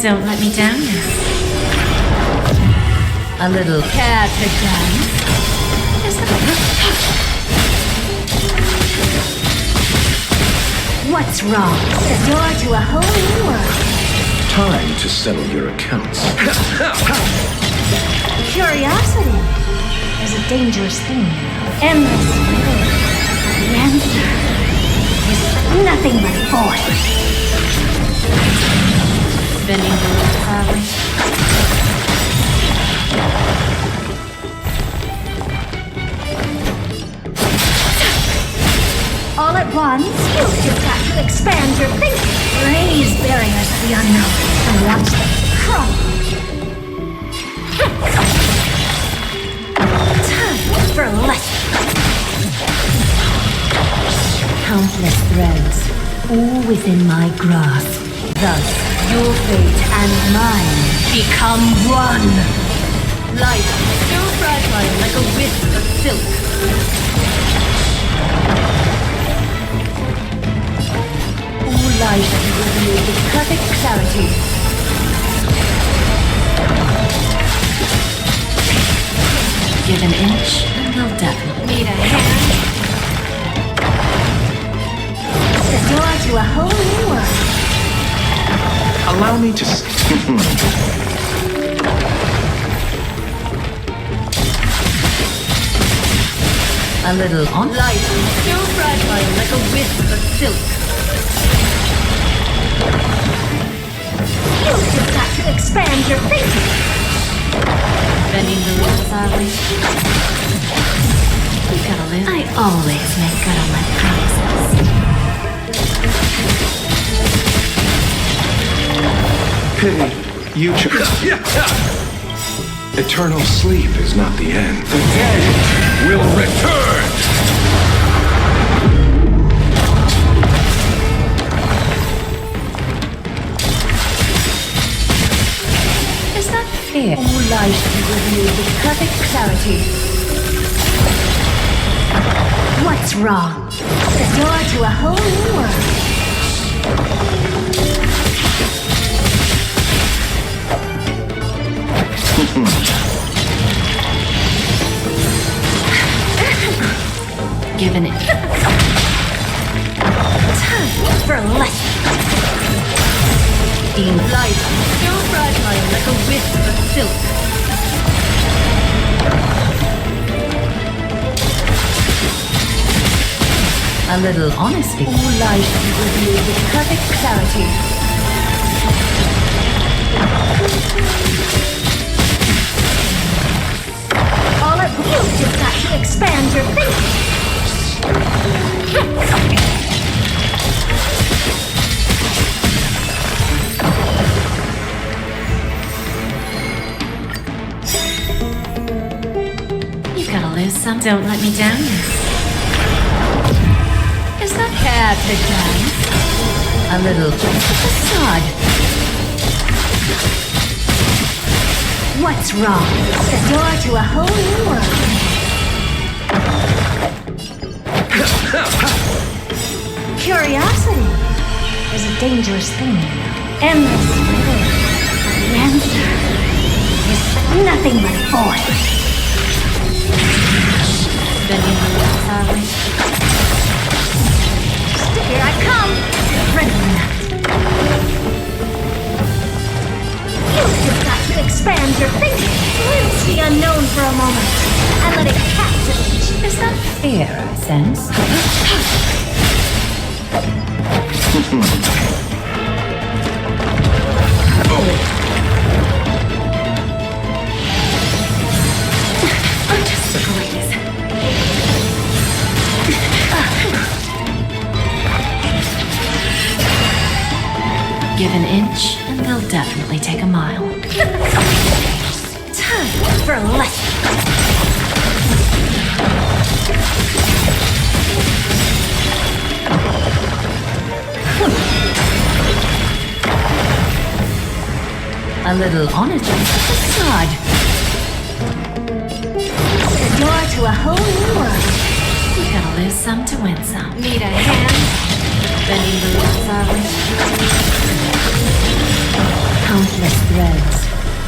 Don't let me down now. A little care to dance. What's wrong? The door to a whole new world. Time to settle your accounts. Curiosity is a dangerous thing. Endless riddle. The answer is nothing but void. Bending the rules, are we? All at once, you've just got to expand your thinking. Raise barriers of the unknown and watch them crumble. Time for lessons. Countless threads, all within my grasp. Thus, your fate and mine become one. Life so fragile like a wisp of silk. All life is revealed with perfect clarity. Give an inch, and they'll definitely need a hand. The door to a whole new world. Allow me to... A little on life, so fragile like a wisp of silk. You've just got to expand your thinking. Bending the rules, are we? You gotta live. I always make good on my promises. Pity, you Eternal sleep is not the end. The dead will return! Is that fair? All life is revealed with perfect clarity. What's wrong? The door to a whole new world. Given it. Time for lessons. In life, so fragile like a wisp of silk. A little honesty. All life is revealed with perfect clarity. All at once, you've just got to expand your thinking. You gotta lose some. Don't let me down now. Is that hair to dance? A little facade. What's wrong? The door to a whole new world. Curiosity is a dangerous thing. Endless riddle. The answer is nothing but void. Bending the rules, are we? Here I come! Ready that. You've just got to expand your thinking. Glimpse the unknown for a moment and let it captivate you. Is that fair, sense? I'm just so greatness. Give an inch, and they'll definitely take a mile. Time for lessons. A little honesty facade. The door to a whole new world. You gotta lose some to win some. Need a hand? Bending the rules, are we? countless threads,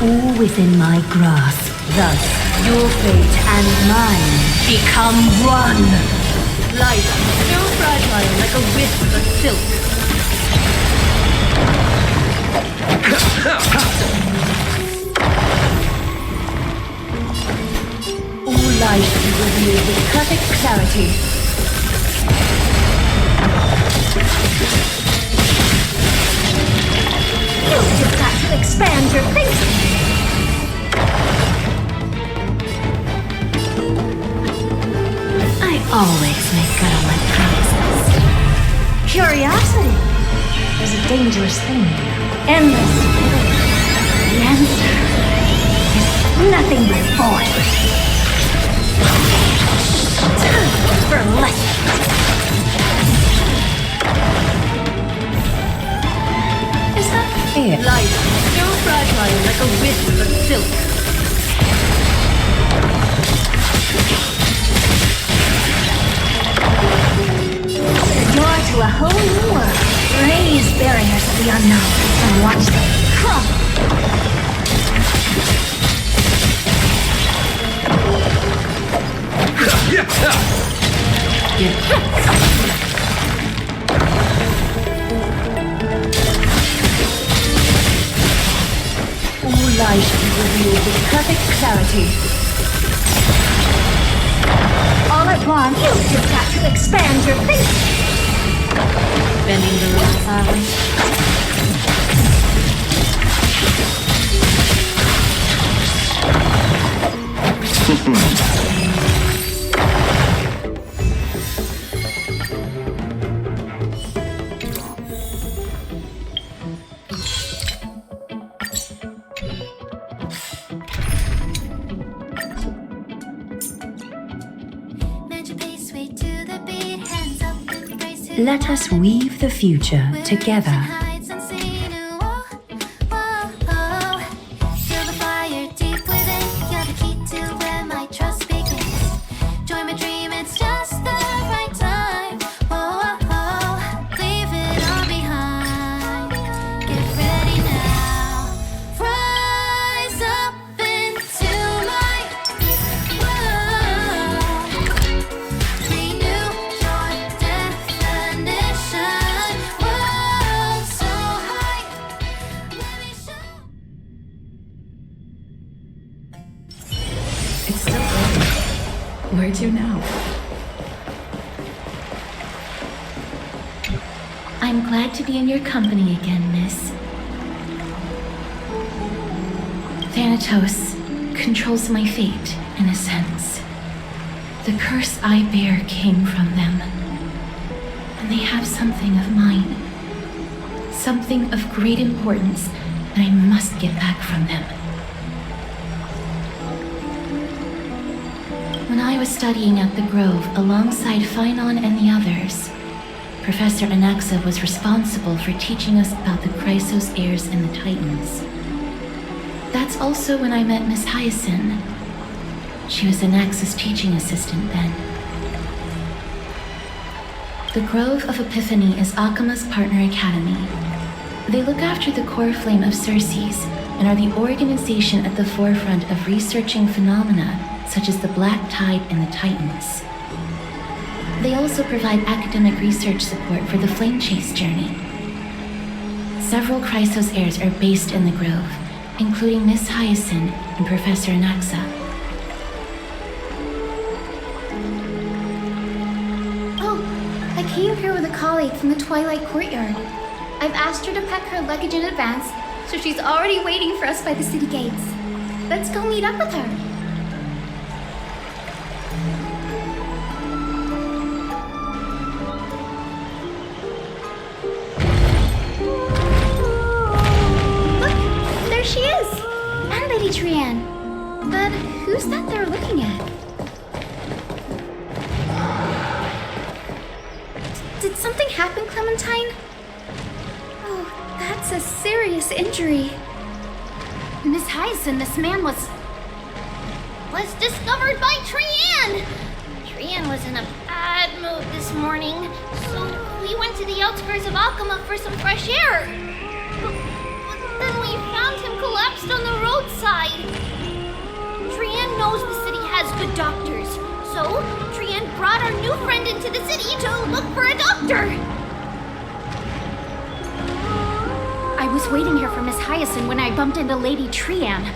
all within my grasp. Thus, your fate and mine become one. Life, so fragile like a wisp of silk. All life is revealed with perfect clarity. You've just got to expand your thinking. I always make good on my promises. Curiosity is a dangerous thing. Endless. The answer is nothing but void. Time for lessons. Is that fair? Life, so fragile like a wisp of silk. The door to a whole new world. Raise barriers of the unknown and watch them crumble. All life is revealed with perfect clarity. All at once, you've just got to expand your thinking. Bending the rules, are we? Let us weave the future together. Where to now? I'm glad to be in your company again, miss. Thanatos controls my fate, in a sense. The curse I bear came from them. And they have something of mine. Something of great importance that I must get back from them. When I was studying at the Grove alongside Phynon and the others, Professor Anaxa was responsible for teaching us about the Chrysos heirs and the Titans. That's also when I met Miss Hyacinth. She was Anaxa's teaching assistant then. The Grove of Epiphany is Akima's partner academy. They look after the core flame of Circes and are the organization at the forefront of researching phenomena such as the Black Tide and the Titans. They also provide academic research support for the Flame Chase journey. Several Chrysos heirs are based in the Grove, including Miss Hyacinth and Professor Anaxa. Oh, I came here with a colleague from the Twilight Courtyard. I've asked her to pack her luggage in advance, so she's already waiting for us by the city gates. Let's go meet up with her. She is! And Lady Trianne. But who's that they're looking at? Did something happen, Clementine? Oh, that's a serious injury. Miss Hyacinth, this man was discovered by Trianne! Trianne was in a bad mood this morning, so we went to the outskirts of Akama for some fresh air. But then we we found him collapsed on the roadside. Trian knows the city has good doctors, so Trian brought our new friend into the city to look for a doctor. I was waiting here for Miss Hyacinth when I bumped into Lady Trian.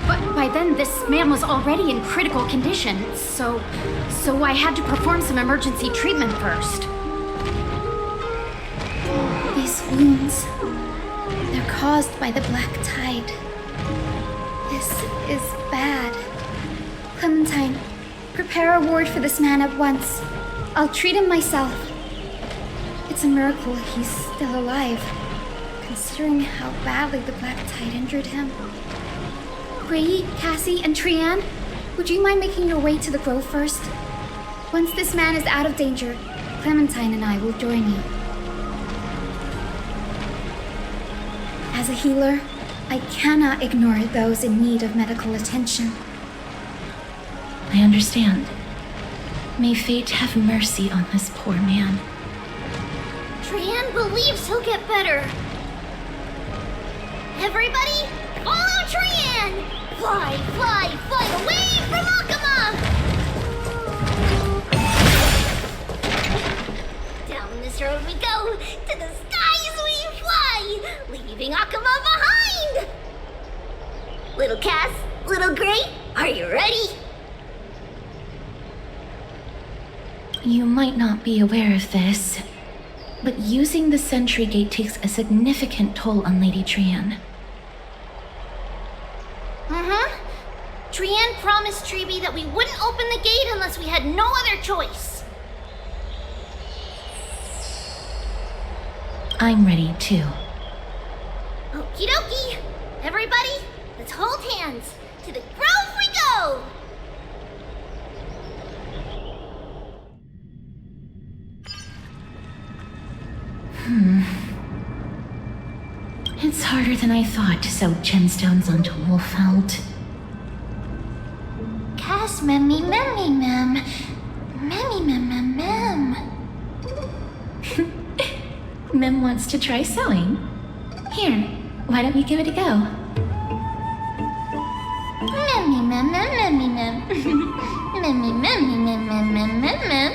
But by then, this man was already in critical condition, so I had to perform some emergency treatment first. These wounds, they're caused by the black tide. This is bad. Clementine, prepare a ward for this man at once. I'll treat him myself. It's a miracle he's still alive, considering how badly the black tide injured him. Ray, Cassie, and Trian, would you mind making your way to the grove first? Once this man is out of danger, Clementine and I will join you. As a healer, I cannot ignore those in need of medical attention. I understand. May fate have mercy on this poor man. Trian believes he'll get better. Everybody, follow Trian! Fly, fly, fly away from Akama! Down this road we go, to the skies we fly, leaving Akama behind! Little Cass, little Gray, are you ready? You might not be aware of this, but using the sentry gate takes a significant toll on Lady Trian. Trian promised Treeby that we wouldn't open the gate unless we had no other choice. I'm ready too. Okie dokie. Everybody, let's hold hands. To the grove we go! It's harder than I thought to sew gemstones onto Wolfeld. Cass, memmy, memmy, mem. Memmy, mem, mem, mem. Mem wants to try sewing. Here, why don't we give it a go? Memmy, mem, mem, memmy, mem. Memmy, memmy, mem, mem, mem, mem, mem.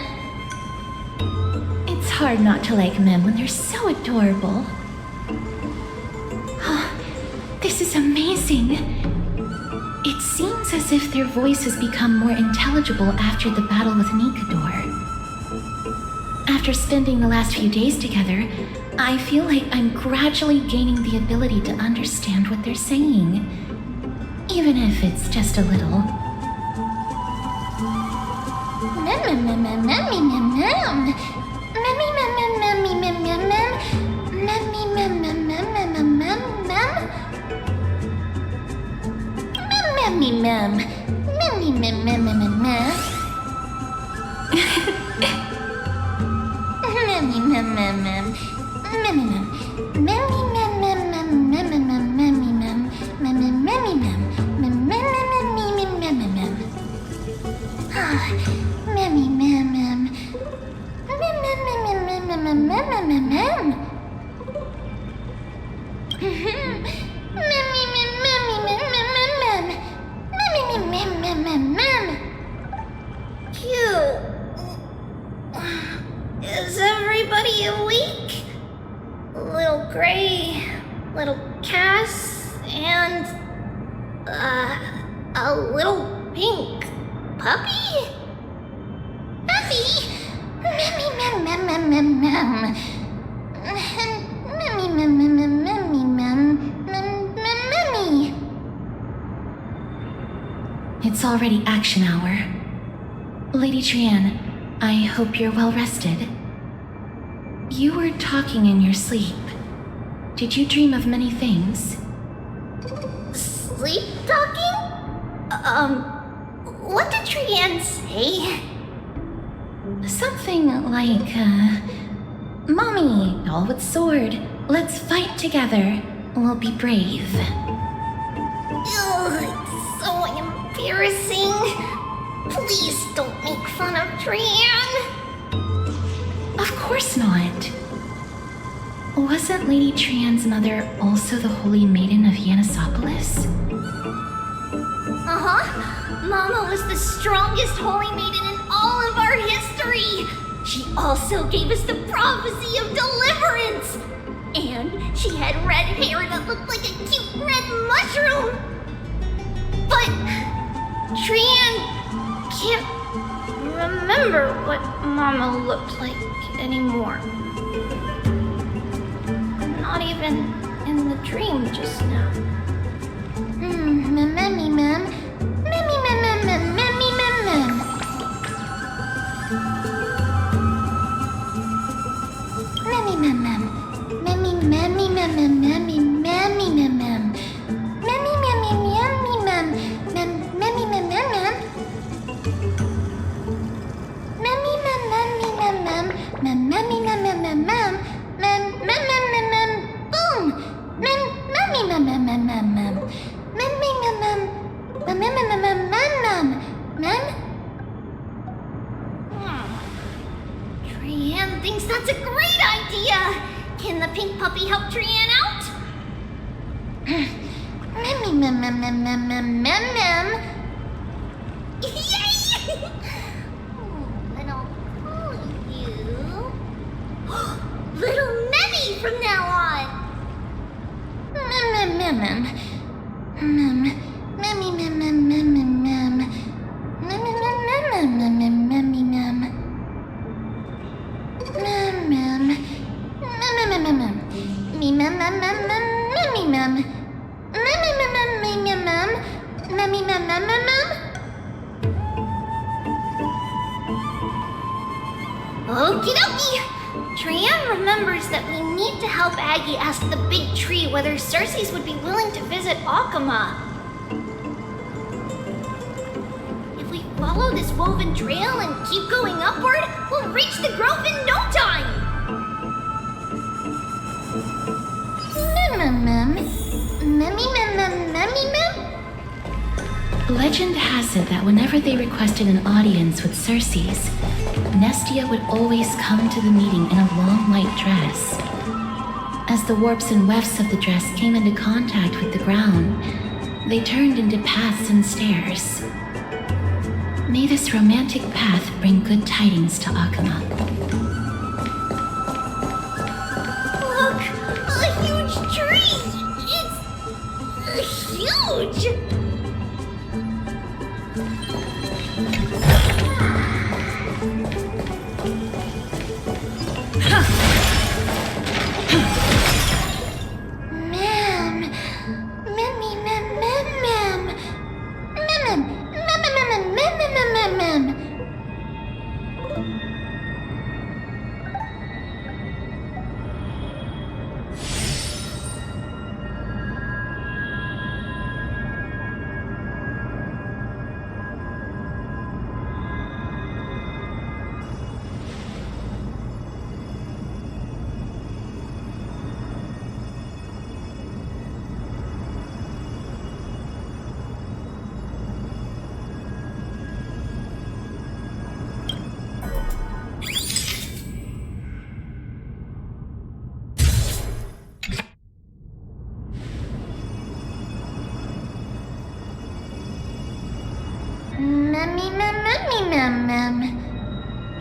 It's hard not to like Mem when they're so adorable. This is amazing. It seems as if their voice has become more intelligible after the battle with Nikador. After spending the last few days together, I feel like I'm gradually gaining the ability to understand what they're saying, even if it's just a little. Mem, mem, mem, mem, memmy, mem, mem. Memmy, mem, mem, memmy, mem, mem, mem. Memmy, mem, mem, mem, mem, mem, mem, mem. Memmy, mem. Memmy, mem, mem, mem, mem, mem. Memmy, mem, mem, mem. Memmy, mem. Memmy, mem, mem, mem, mem, mem, mem, memmy, mem. Memmy, memmy, mem. Mem, mem, mem, mem, mem, mem, mem, mem. Memmy, mem, mem. Mem, mem, mem, mem, mem, mem, mem, mem, mem, mem, mem. Memmy, mem, memmy, mem, mem, mem, mem. Memmy, mem, mem, mem, mem, mem. Cute. Is everybody awake? Little Gray, little Cass, and a little pink puppy? Puppy? Memmy, mem, mem, mem, mem, mem. Memmy, mem, mem, mem, memmy, mem, mem, mem, memmy. It's already action hour. Lady Trian, I hope you're well rested. You were talking in your sleep. Did you dream of many things? Sleep talking? What did Trian say? Something like, Mommy, doll with sword, let's fight together. We'll be brave. Ugh, it's so embarrassing. Please don't make fun of Trian. Of course not. Wasn't Lady Trian's mother also the Holy Maiden of Yanisopolis? Uh-huh. Mama was the strongest holy maiden in all of our history. She also gave us the prophecy of deliverance. And she had red hair that looked like a cute red mushroom. But Trian can't remember what Mama looked like anymore. Not even in the dream just now. Mammy, ma'am. Mammy, ma'am, ma'am, ma'am, mammy, ma'am, ma'am. Mammy, ma'am, ma'am. Mammy, mammy, ma'am, ma'am, mammy, mammy, ma'am, ma'am. Mammy, mammy, mammy, ma'am, ma'am, mammy, ma'am, ma'am, ma'am. Mammy, ma'am, mammy, ma'am, ma'am, ma'am, mammy, ma'am, ma'am, ma'am, ma'am, ma'am, ma'am, ma'am, ma'am, ma'am, boom. Ma'am, mammy, ma'am, ma'am, ma'am, ma'am, ma'am. Trian thinks that's a great idea! Can the pink puppy help Trian out? Mammy, ma'am, ma'am, ma'am, ma'am, ma'am, ma'am, ma'am. Yay! And I'll call you Little Memmy from now on! Ma'am, ma'am, ma'am, ma'am. Ma'am. Mammy, ma'am, ma'am, ma'am, ma'am, ma'am. Mammy, ma'am, ma'am, ma'am, ma'am, mammy, ma'am. Ma'am, ma'am. Ma'am, ma'am, ma'am, ma'am. Me, ma'am, ma'am, ma'am, ma'am, mammy, ma'am. Mammy, ma'am, ma'am, ma'am, ma'am. Mammy, ma'am, ma'am, ma'am, ma'am. Okie dokie. Trian remembers that we need to help Aggie ask the big tree whether Cersei's would be willing to visit Akama. If we follow this woven trail and keep going upward, we'll reach the grove in no time! Legend has it that whenever they requested an audience with Cersei's, Nestia would always come to the meeting in a long white dress. As the warps and wefts of the dress came into contact with the ground, they turned into paths and stairs. May this romantic path bring good tidings to Akama. Look! A huge tree! It's huge!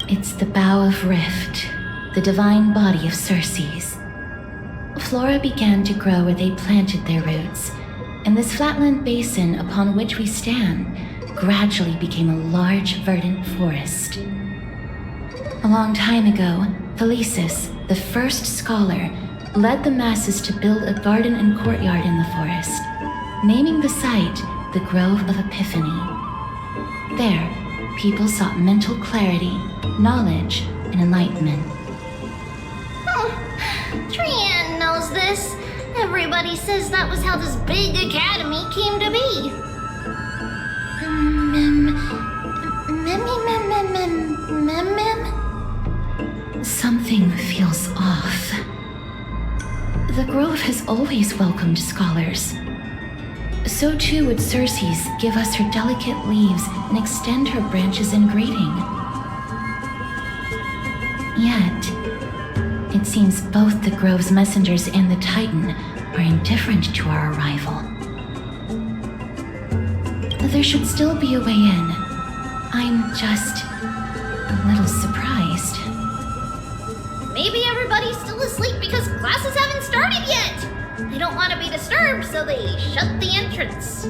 It's the Bough of Rift, the divine body of Cersei's. Flora began to grow where they planted their roots, and this flatland basin upon which we stand gradually became a large, verdant forest. A long time ago, Felicis, the first scholar, led the masses to build a garden and courtyard in the forest, naming the site the Grove of Epiphany. There, people sought mental clarity, knowledge, and enlightenment. Trian knows this. Everybody says that was how this big academy came to be. Something feels off. The Grove has always welcomed scholars. So too would Cersei's give us her delicate leaves and extend her branches in greeting. Yet, it seems both the Grove's messengers and the Titan are indifferent to our arrival. There should still be a way in. I'm just a little surprised. Maybe everybody's still asleep because classes haven't started yet. They don't want to be disturbed, so they shut the entrance.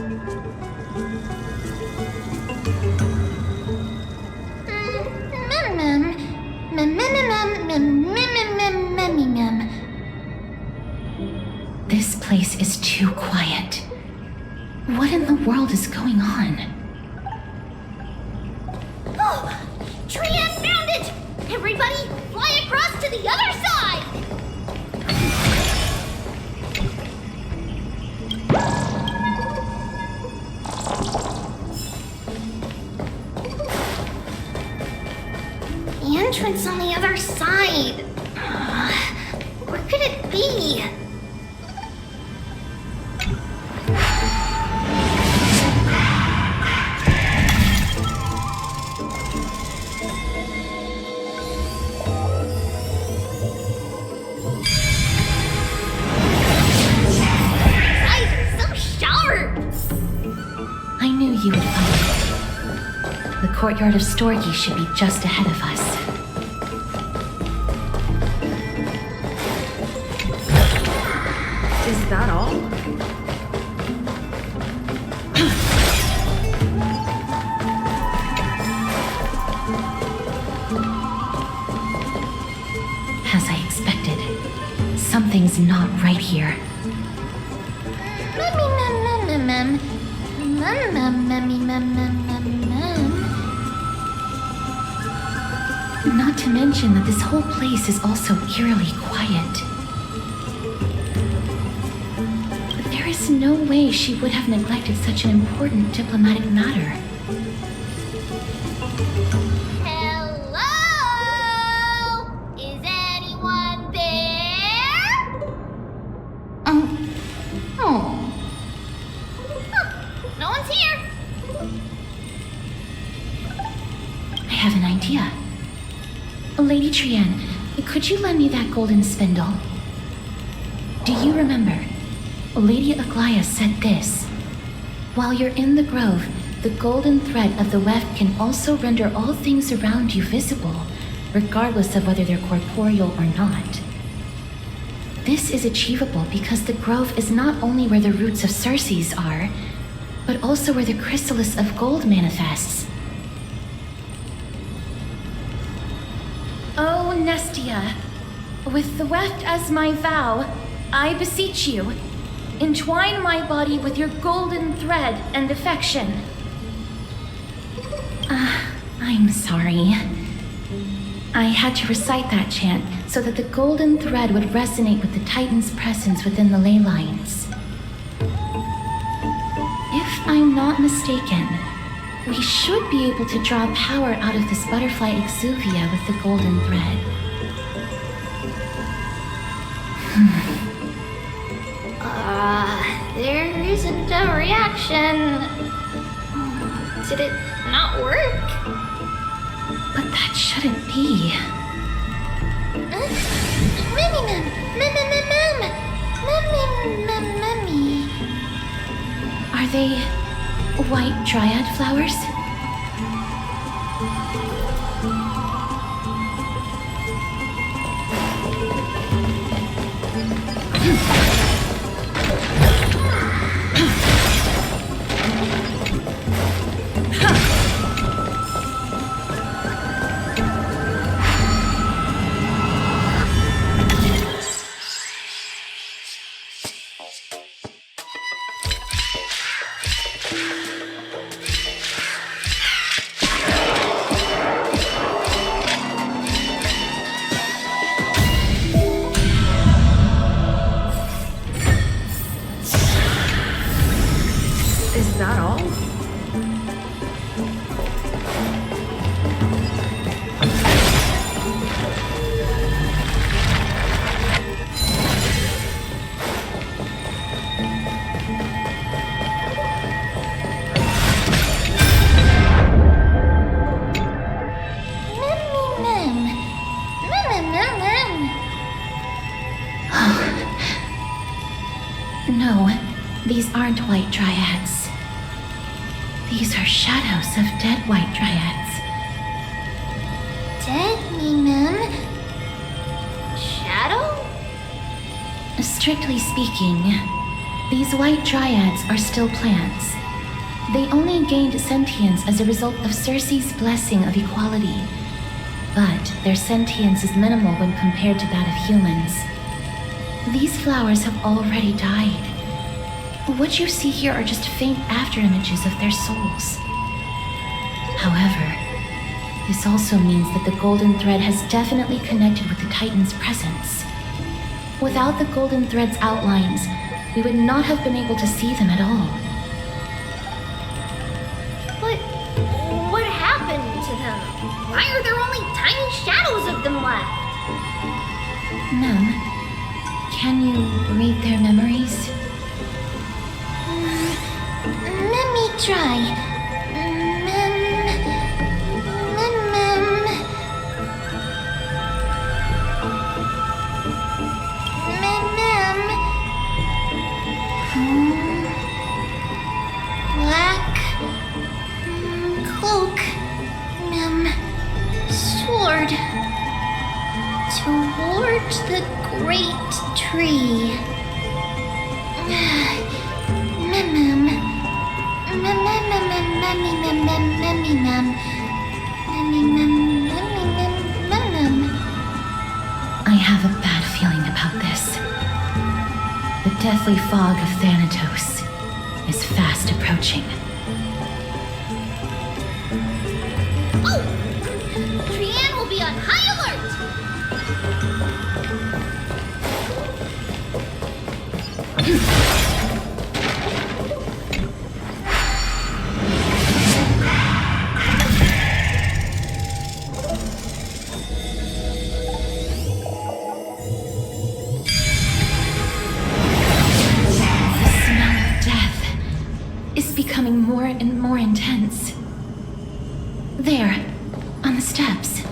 This place is too quiet. What in the world is going on? Oh! Trian found it! Everybody, fly across to the other side! The entrance on the other side. Where could it be? I knew you would find it. The courtyard of Storgy should be just ahead of us. Is that all? As I expected, something's not right here. Not to mention that this whole place is also eerily quiet. There is no way she would have neglected such an important diplomatic matter. Hello? Is anyone there? Oh. No one's here. I have an idea. Lady Trian, could you lend me that golden spindle? Do you remember? Lady Aglaia said this. While you're in the grove, the golden thread of the weft can also render all things around you visible, regardless of whether they're corporeal or not. This is achievable because the grove is not only where the roots of Circes are, but also where the chrysalis of gold manifests. Oh, Nestia, with the weft as my vow, I beseech you, entwine my body with your golden thread and affection. I'm sorry. I had to recite that chant so that the golden thread would resonate with the Titan's presence within the ley lines. If I'm not mistaken, we should be able to draw power out of this butterfly exuvia with the golden thread. There isn't a reaction. Did it not work? But that shouldn't be. Are they white dryad flowers? Is that all? These aren't white dryads. These are shadows of dead white dryads. Dead, ma'am? Shadow? Strictly speaking, these white dryads are still plants. They only gained sentience as a result of Circe's blessing of equality. But their sentience is minimal when compared to that of humans. These flowers have already died. What you see here are just faint afterimages of their souls. However, this also means that the golden thread has definitely connected with the Titan's presence. Without the golden thread's outlines, we would not have been able to see them at all. But what happened to them? Why are there only tiny shadows of them left? Mem, can you read their memories? Let me try. Black cloak, sword towards the great tree. I have a bad feeling about this. The deathly fog of Thanatos is fast approaching. Oh! Trianne will be on high alert! Becoming more and more intense. There, on the steps.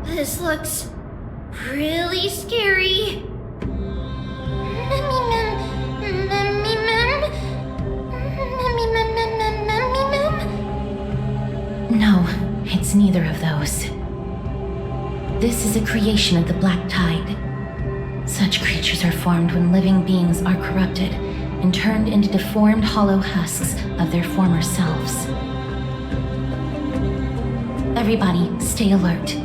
This looks really scary. No, it's neither of those. This is a creation of the Black Tide. Such creatures are formed when living beings are corrupted and turned into deformed hollow husks of their former selves. Everybody, stay alert.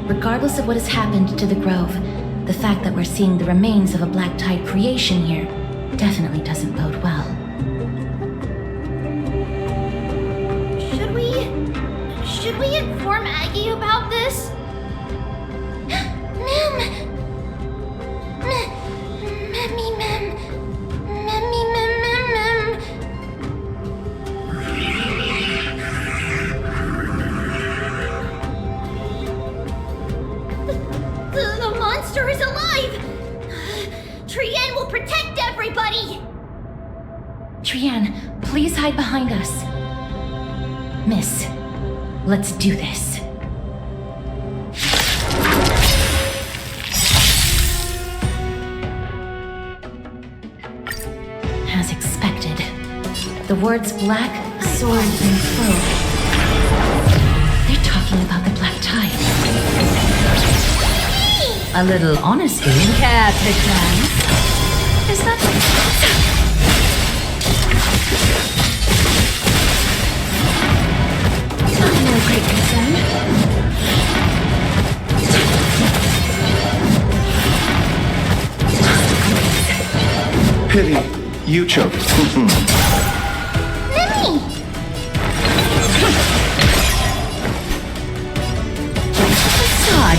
Regardless of what has happened to the Grove, the fact that we're seeing the remains of a Black Tide creation here definitely doesn't bode well. Should we inform Aggie about this? The monster is alive! Trianne will protect everybody! Trianne, please hide behind us. Miss, let's do this. As expected, the words black, sword, and cloak. They're talking about the Black Tide. A little honesty. Care to dance? Is that... No great concern. Pity, you choked. Mimi! Todd.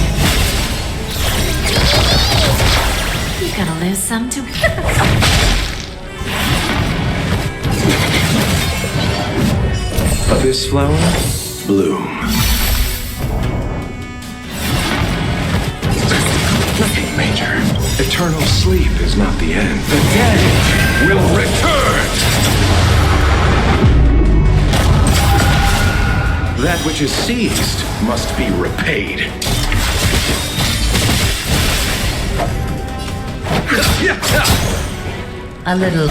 You gotta lose some too. This flower, bloom. Nothing major. Eternal sleep is not the end. The dead will return! That which is seized must be repaid. A little.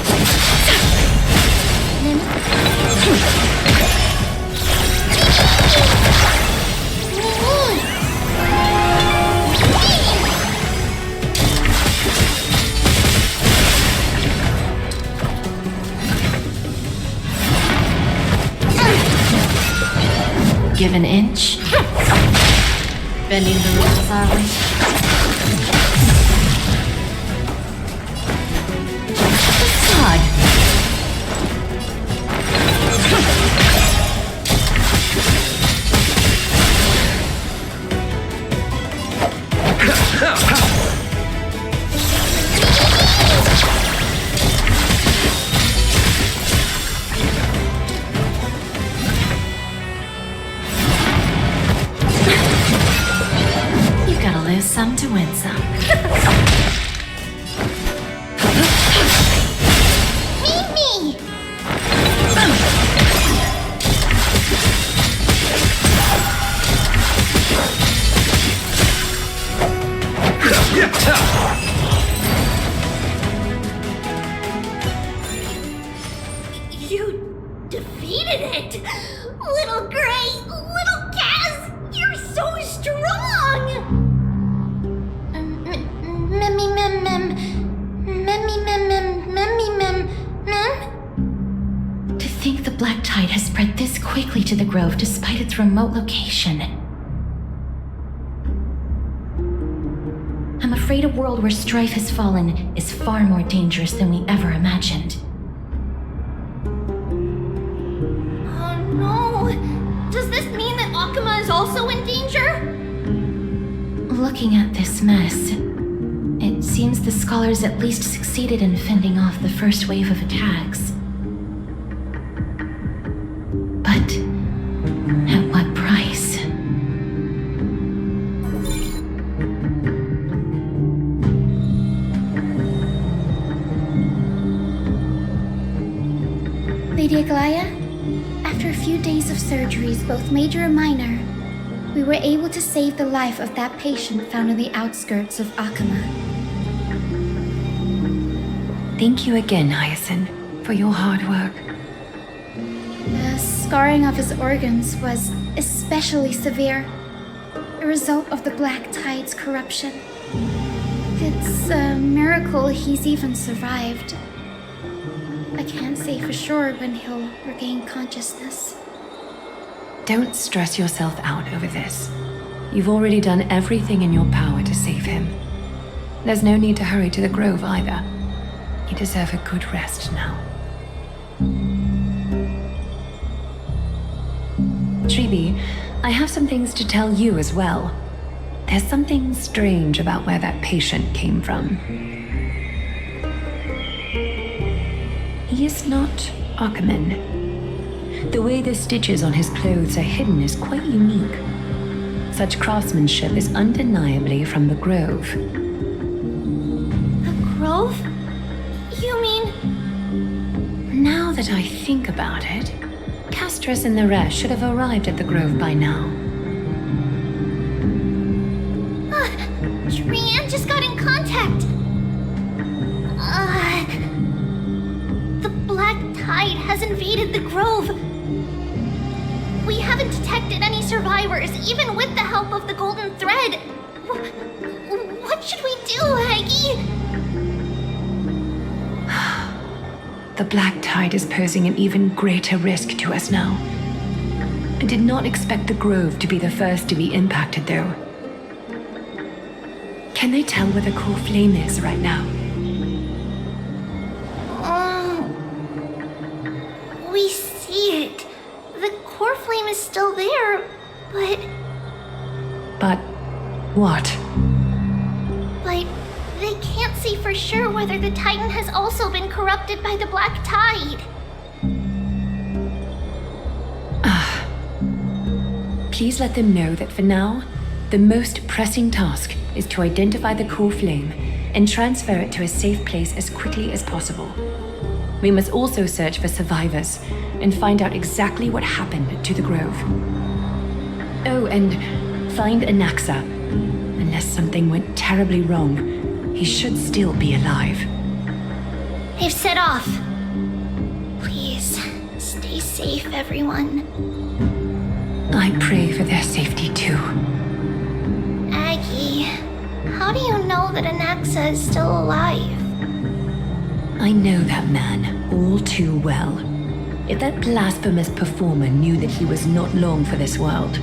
Give an inch. Bending the rules, are we? Facade. Lose some to win some. Mimi! You defeated it! Little Gray! Little Kaz! You're so strong! To think the black tide has spread this quickly to the grove despite its remote location. I'm afraid a world where strife has fallen is far more dangerous than we ever imagined. Oh no! Does this mean that Akuma is also in danger? Looking at this mess, it seems the scholars at least succeeded in fending off the first wave of attacks. But at what price? Lady Aglaya, after a few days of surgeries, both major and minor, we were able to save the life of that patient found on the outskirts of Akuma. Thank you again, Hyacinth, for your hard work. The scarring of his organs was especially severe, a result of the Black Tide's corruption. It's a miracle he's even survived. I can't say for sure when he'll regain consciousness. Don't stress yourself out over this. You've already done everything in your power to save him. There's no need to hurry to the grove either. You deserve a good rest now. Tribi, I have some things to tell you as well. There's something strange about where that patient came from. He is not Akuman. The way the stitches on his clothes are hidden is quite unique. Such craftsmanship is undeniably from the grove. The grove? You mean... Now that I think about it, Castris and the rest should have arrived at the grove by now. Trian just got in contact! The Black Tide has invaded the grove. We haven't detected any survivors, even with the help of the Golden Thread. What should we do, Aggie? The Black Tide is posing an even greater risk to us now. I did not expect the grove to be the first to be impacted, though. Can they tell where the core flame is right now? We see it. The core flame is still there, but... But what? But they can't see for sure whether the Titan has also been corrupted by the Black Tide. Please let them know that for now, the most pressing task is to identify the core flame and transfer it to a safe place as quickly as possible. We must also search for survivors and find out exactly what happened to the grove. Oh, and find Anaxa. Unless something went terribly wrong, he should still be alive. They've set off. Please, stay safe, everyone. I pray for their safety too. Aggie, how do you know that Anaxa is still alive? I know that man all too well. If that blasphemous performer knew that he was not long for this world,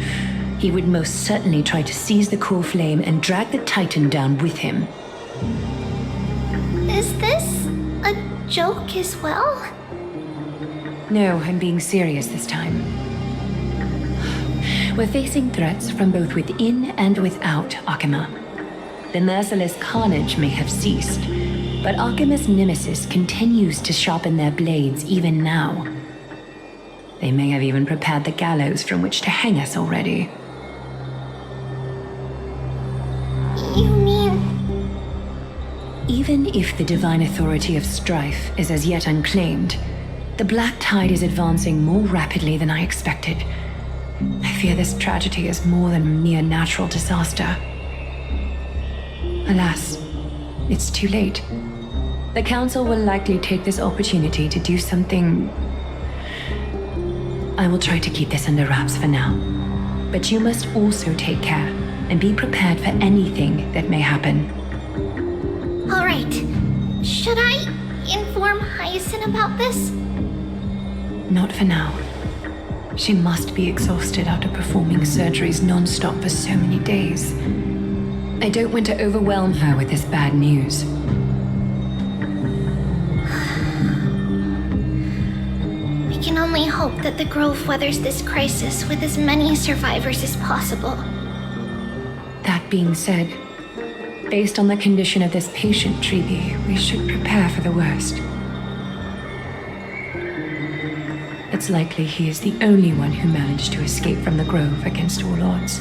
he would most certainly try to seize the core flame and drag the Titan down with him. Is this a joke as well? No, I'm being serious this time. We're facing threats from both within and without Akima. The merciless carnage may have ceased, but Akima's nemesis continues to sharpen their blades even now. They may have even prepared the gallows from which to hang us already. You mean... Even if the divine authority of strife is as yet unclaimed, the Black Tide is advancing more rapidly than I expected. I fear this tragedy is more than a mere natural disaster. Alas, it's too late. The Council will likely take this opportunity to do something... I will try to keep this under wraps for now. But you must also take care and be prepared for anything that may happen. All right. Should I inform Hyacinth about this? Not for now. She must be exhausted after performing surgeries non-stop for so many days. I don't want to overwhelm her with this bad news. We can only hope that the Grove weathers this crisis with as many survivors as possible. That being said, based on the condition of this patient, Treeby, we should prepare for the worst. It's likely he is the only one who managed to escape from the Grove against all odds.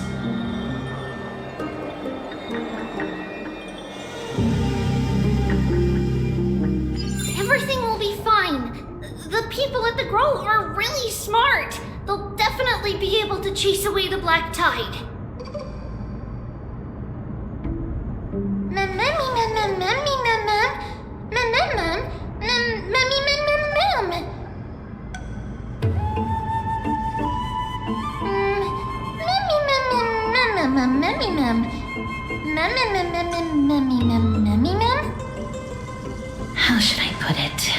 Everything will be fine. The people at the Grove are really smart. They'll definitely be able to chase away the Black Tide. How should I put it?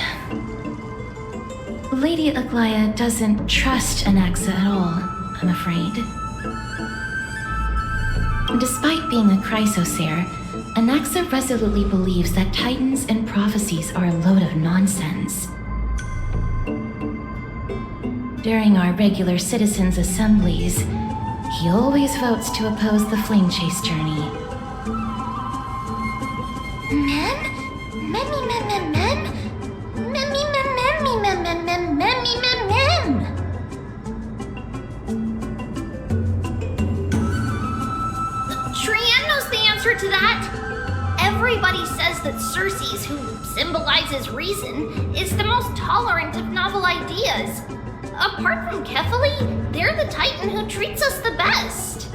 Lady Aglaya doesn't trust Anaxa at all, I'm afraid. Despite being a chrysosaur, Anaxa resolutely believes that titans and prophecies are a load of nonsense. During our regular citizens' assemblies, he always votes to oppose the flame chase journey. Trienne knows the answer to that. Everybody says that Circes, who symbolizes reason, is the most tolerant of novel ideas. Apart from Kefali, they're the Titan who treats us the best.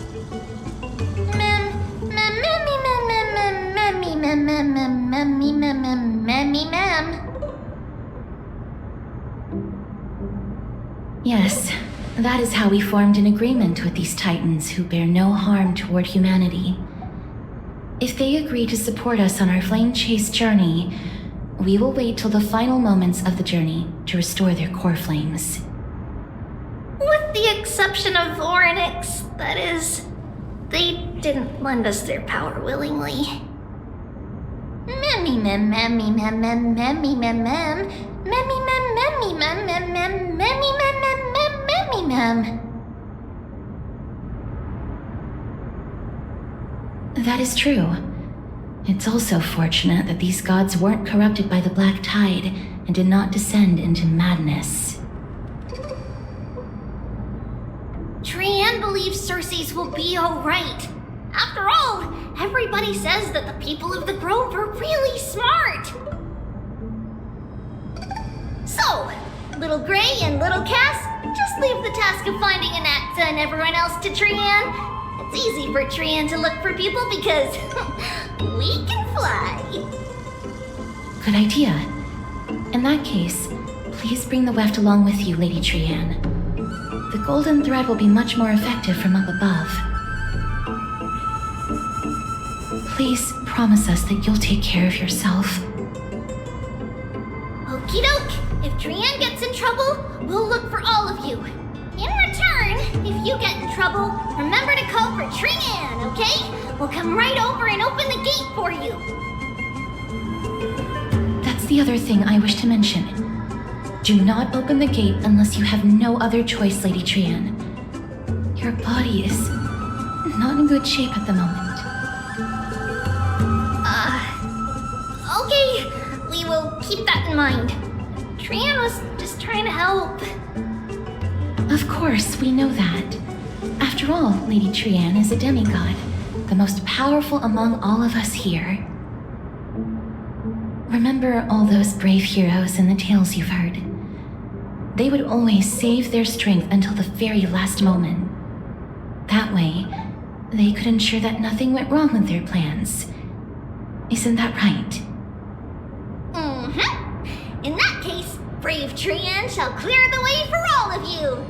Yes, that is how we formed an agreement with these Titans who bear no harm toward humanity. If they agree to support us on our flame chase journey, we will wait till the final moments of the journey to restore their core flames. With the exception of Orynyx, that is, they didn't lend us their power willingly. That is true. It's also fortunate that these gods weren't corrupted by the Black Tide and did not descend into madness. Trienne believes Circes will be alright. After all, everybody says that the people of the Grove are really smart. So, Little Gray and Little Cass, Just leave the task of finding Anaxa and everyone else to Trian. It's easy for Trian to look for people because we can fly. Good idea. In that case, please bring the weft along with you, Lady Trian. The golden thread will be much more effective from up above. Please promise us that you'll take care of yourself. Okie doke. If Trian gets in trouble, we'll look for all of you. In return, if you get in trouble, remember to call for Trian, okay? We'll come right over and open the gate for you. That's the other thing I wish to mention. Do not open the gate unless you have no other choice, Lady Trian. Your body is not in good shape at the moment. Okay. We will keep that in mind. Trian was just trying to help. Of course, we know that. After all, Lady Trian is a demigod, the most powerful among all of us here. Remember all those brave heroes in the tales you've heard. They would always save their strength until the very last moment. That way, they could ensure that nothing went wrong with their plans. Isn't that right? In that case, brave Trian shall clear the way for all of you.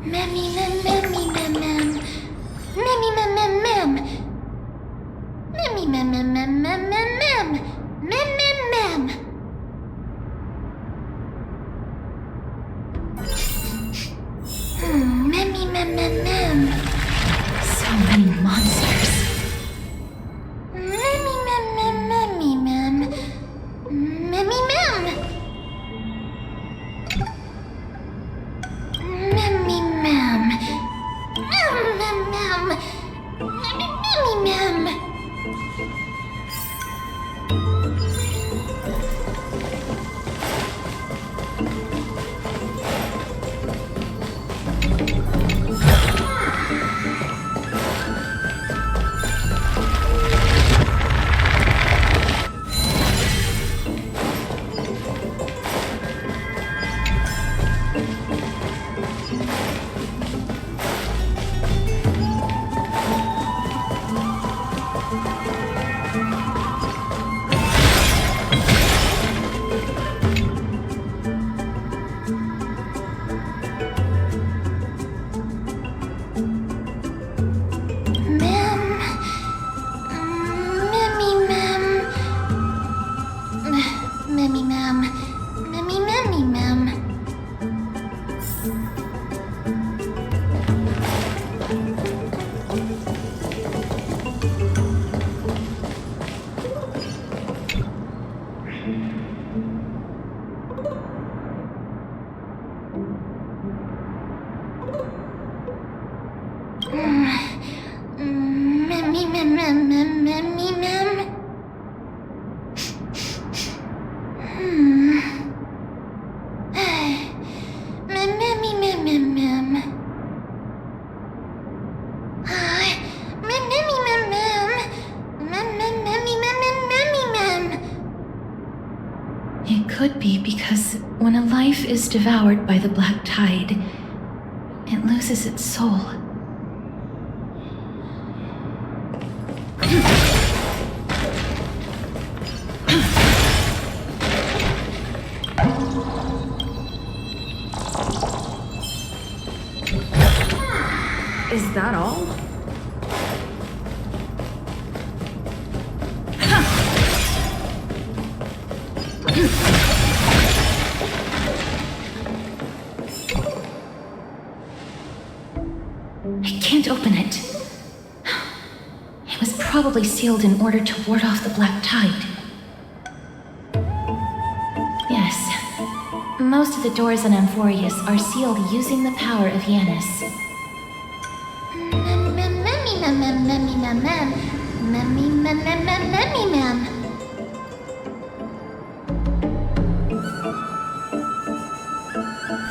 Memmy mem memmy mem mem. Memmy mem mem mem. Memmy mem mem mem mem mem mem. Mem mem mem. Memmy mem mem mem. So many monsters. Memmy mem mem memmy mem. Memmy mem. Memmy mem. Mem mem mem. Memmy mem. It could be because when a life is devoured by the black tide, it loses its soul. Is that all? I can't open it. It was probably sealed in order to ward off the black tide. Yes. Most of the doors in Amphorius are sealed using the power of Yanis.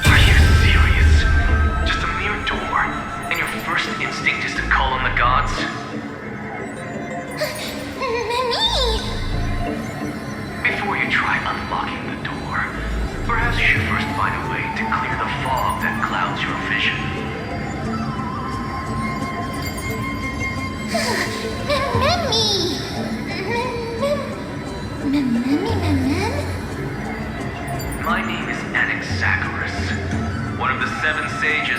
Are you serious? Just a mere door, and your first instinct is to call on the gods? Before you try unlocking the door,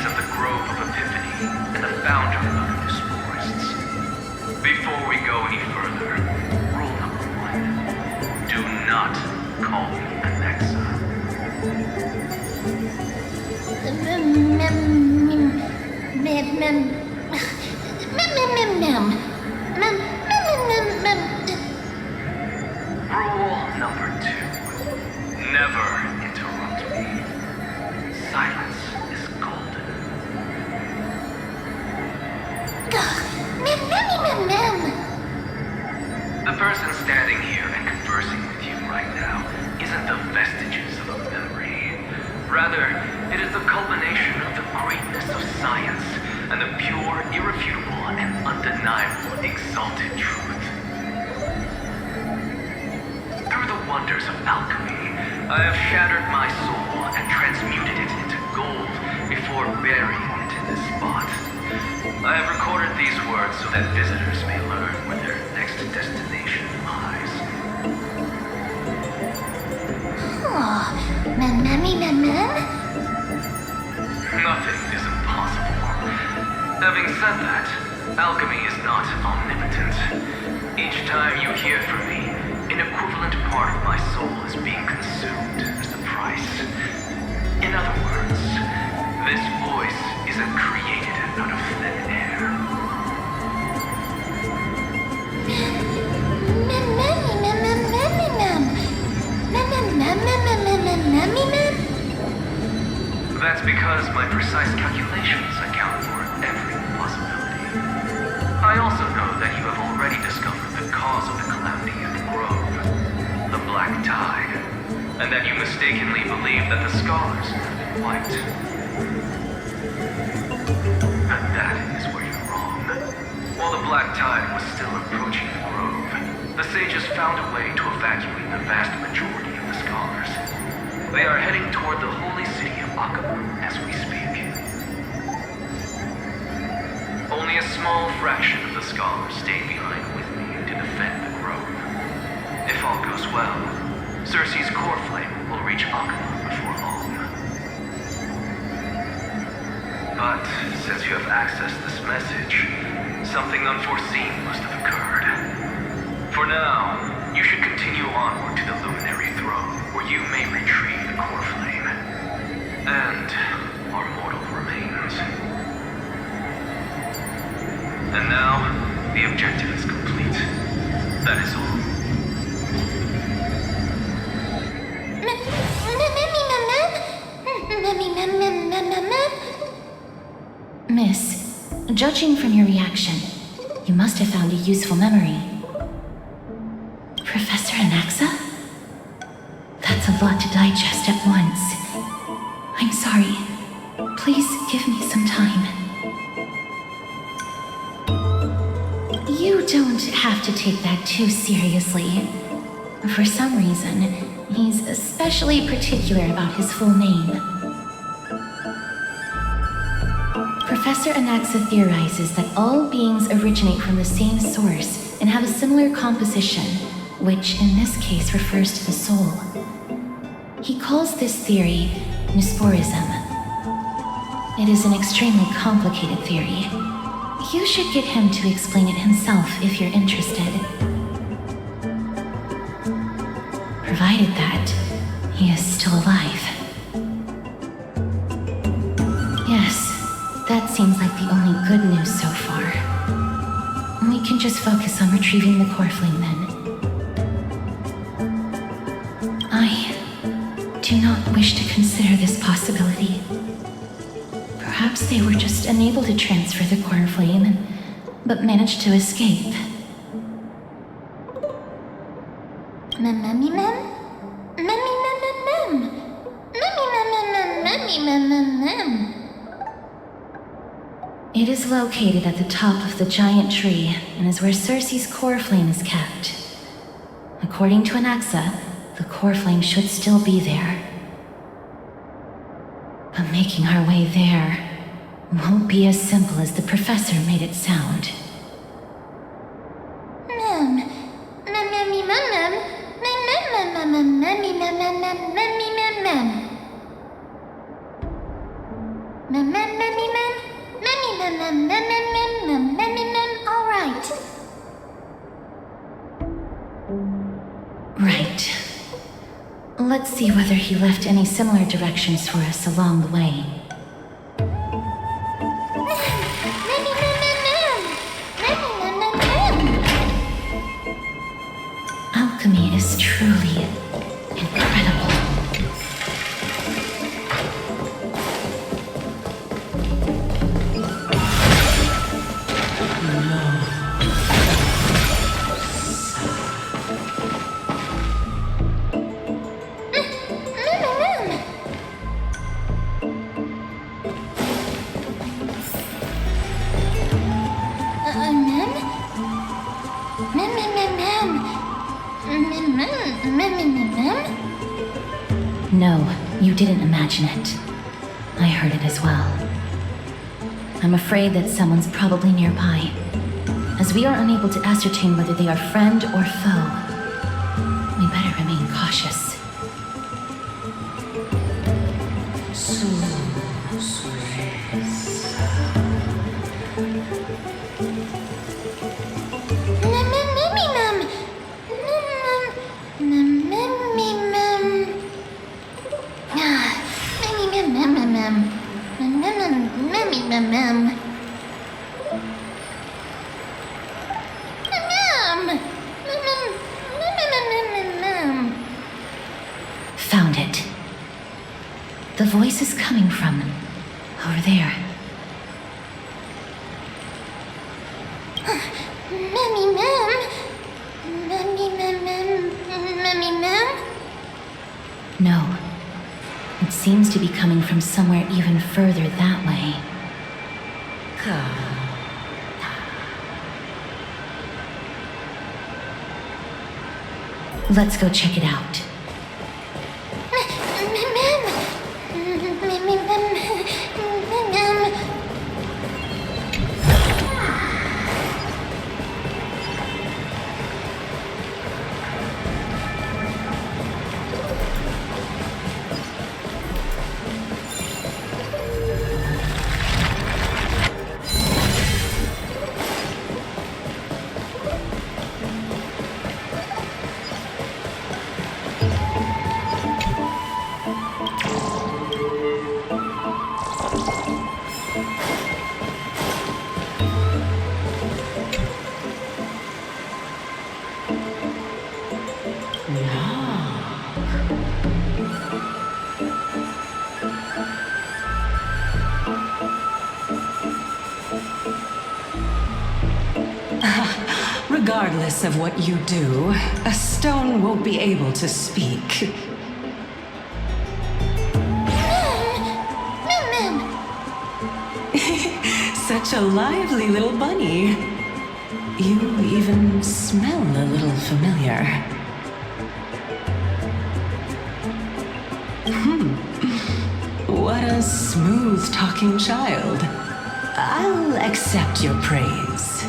of the Grove of Epiphany and the founder of the New Sporists. Before we go any further, rule number 1. Do not call me Alexa. Rule number 2. Never interrupt me. Silence is golden. The person standing here and conversing with you right now isn't the vestiges of a memory. Rather, it is the culmination of the greatness of science and the pure, irrefutable, and undeniable exalted truth. Through the wonders of alchemy, I have shattered my soul and transmuted it into gold before burying it in this spot. I have recorded these words so that visitors may learn where their next destination lies. Nothing is impossible. Having said that, alchemy is not omnipotent. Each time you hear from me, an equivalent part of my soul is being consumed as the price. In other words, this voice isn't created out of thin air. That's because my precise calculations account for every possibility. I also know that you have already discovered the cause of the calamity at the Grove, the Black Tide, and that you mistakenly believe that the scholars have been wiped. And that is where you're wrong. While the Black Tide was still approaching the Grove, the sages found a way to evacuate the vast majority of the scholars. They are heading toward the holy city of Akaba as we speak. Only a small fraction of the scholars stayed behind with me to defend the Grove. If all goes well, Circe's core flame will reach Akaba before long. But since you have accessed this message, something unforeseen must have occurred. For now, you should continue onward to the Luminary Throne, where you may retrieve the core flame and our mortal remains. And now, the objective is complete. That is all. Miss, judging from your reaction, you must have found a useful memory. Professor Anaxa? That's a lot to digest at once. I'm sorry. Please give me some time. You don't have to take that too seriously. For some reason, he's especially particular about his full name. Professor Anaxa theorizes that all beings originate from the same source and have a similar composition, which in this case refers to the soul. He calls this theory Nusporism. It is an extremely complicated theory. You should get him to explain it himself if you're interested. Provided that he is still alive. Yes, that seems like the only good news so far. We can just focus on retrieving the core flame then. I do not wish to consider this possibility. Perhaps they were just unable to transfer the core flame, but managed to escape. It is located at the top of the giant tree and is where Circe's core flame is kept. According to Anaxa, the core flame should still be there. But making our way there won't be as simple as the professor made it sound. All right. Right. Let's see whether he left any similar directions for us along the way. Alchemy is truly incredible. No, you didn't imagine it. I heard it as well. I'm afraid that someone's probably nearby, as we are unable to ascertain whether they are friend or foe. We better remain cautious. Found it. The voice is coming from over there. No. It seems to be coming from somewhere even further that way. Let's go check it out. Regardless of what you do, a stone won't be able to speak. Such a lively little bunny. You even smell a little familiar. What a smooth-talking child. I'll accept your praise.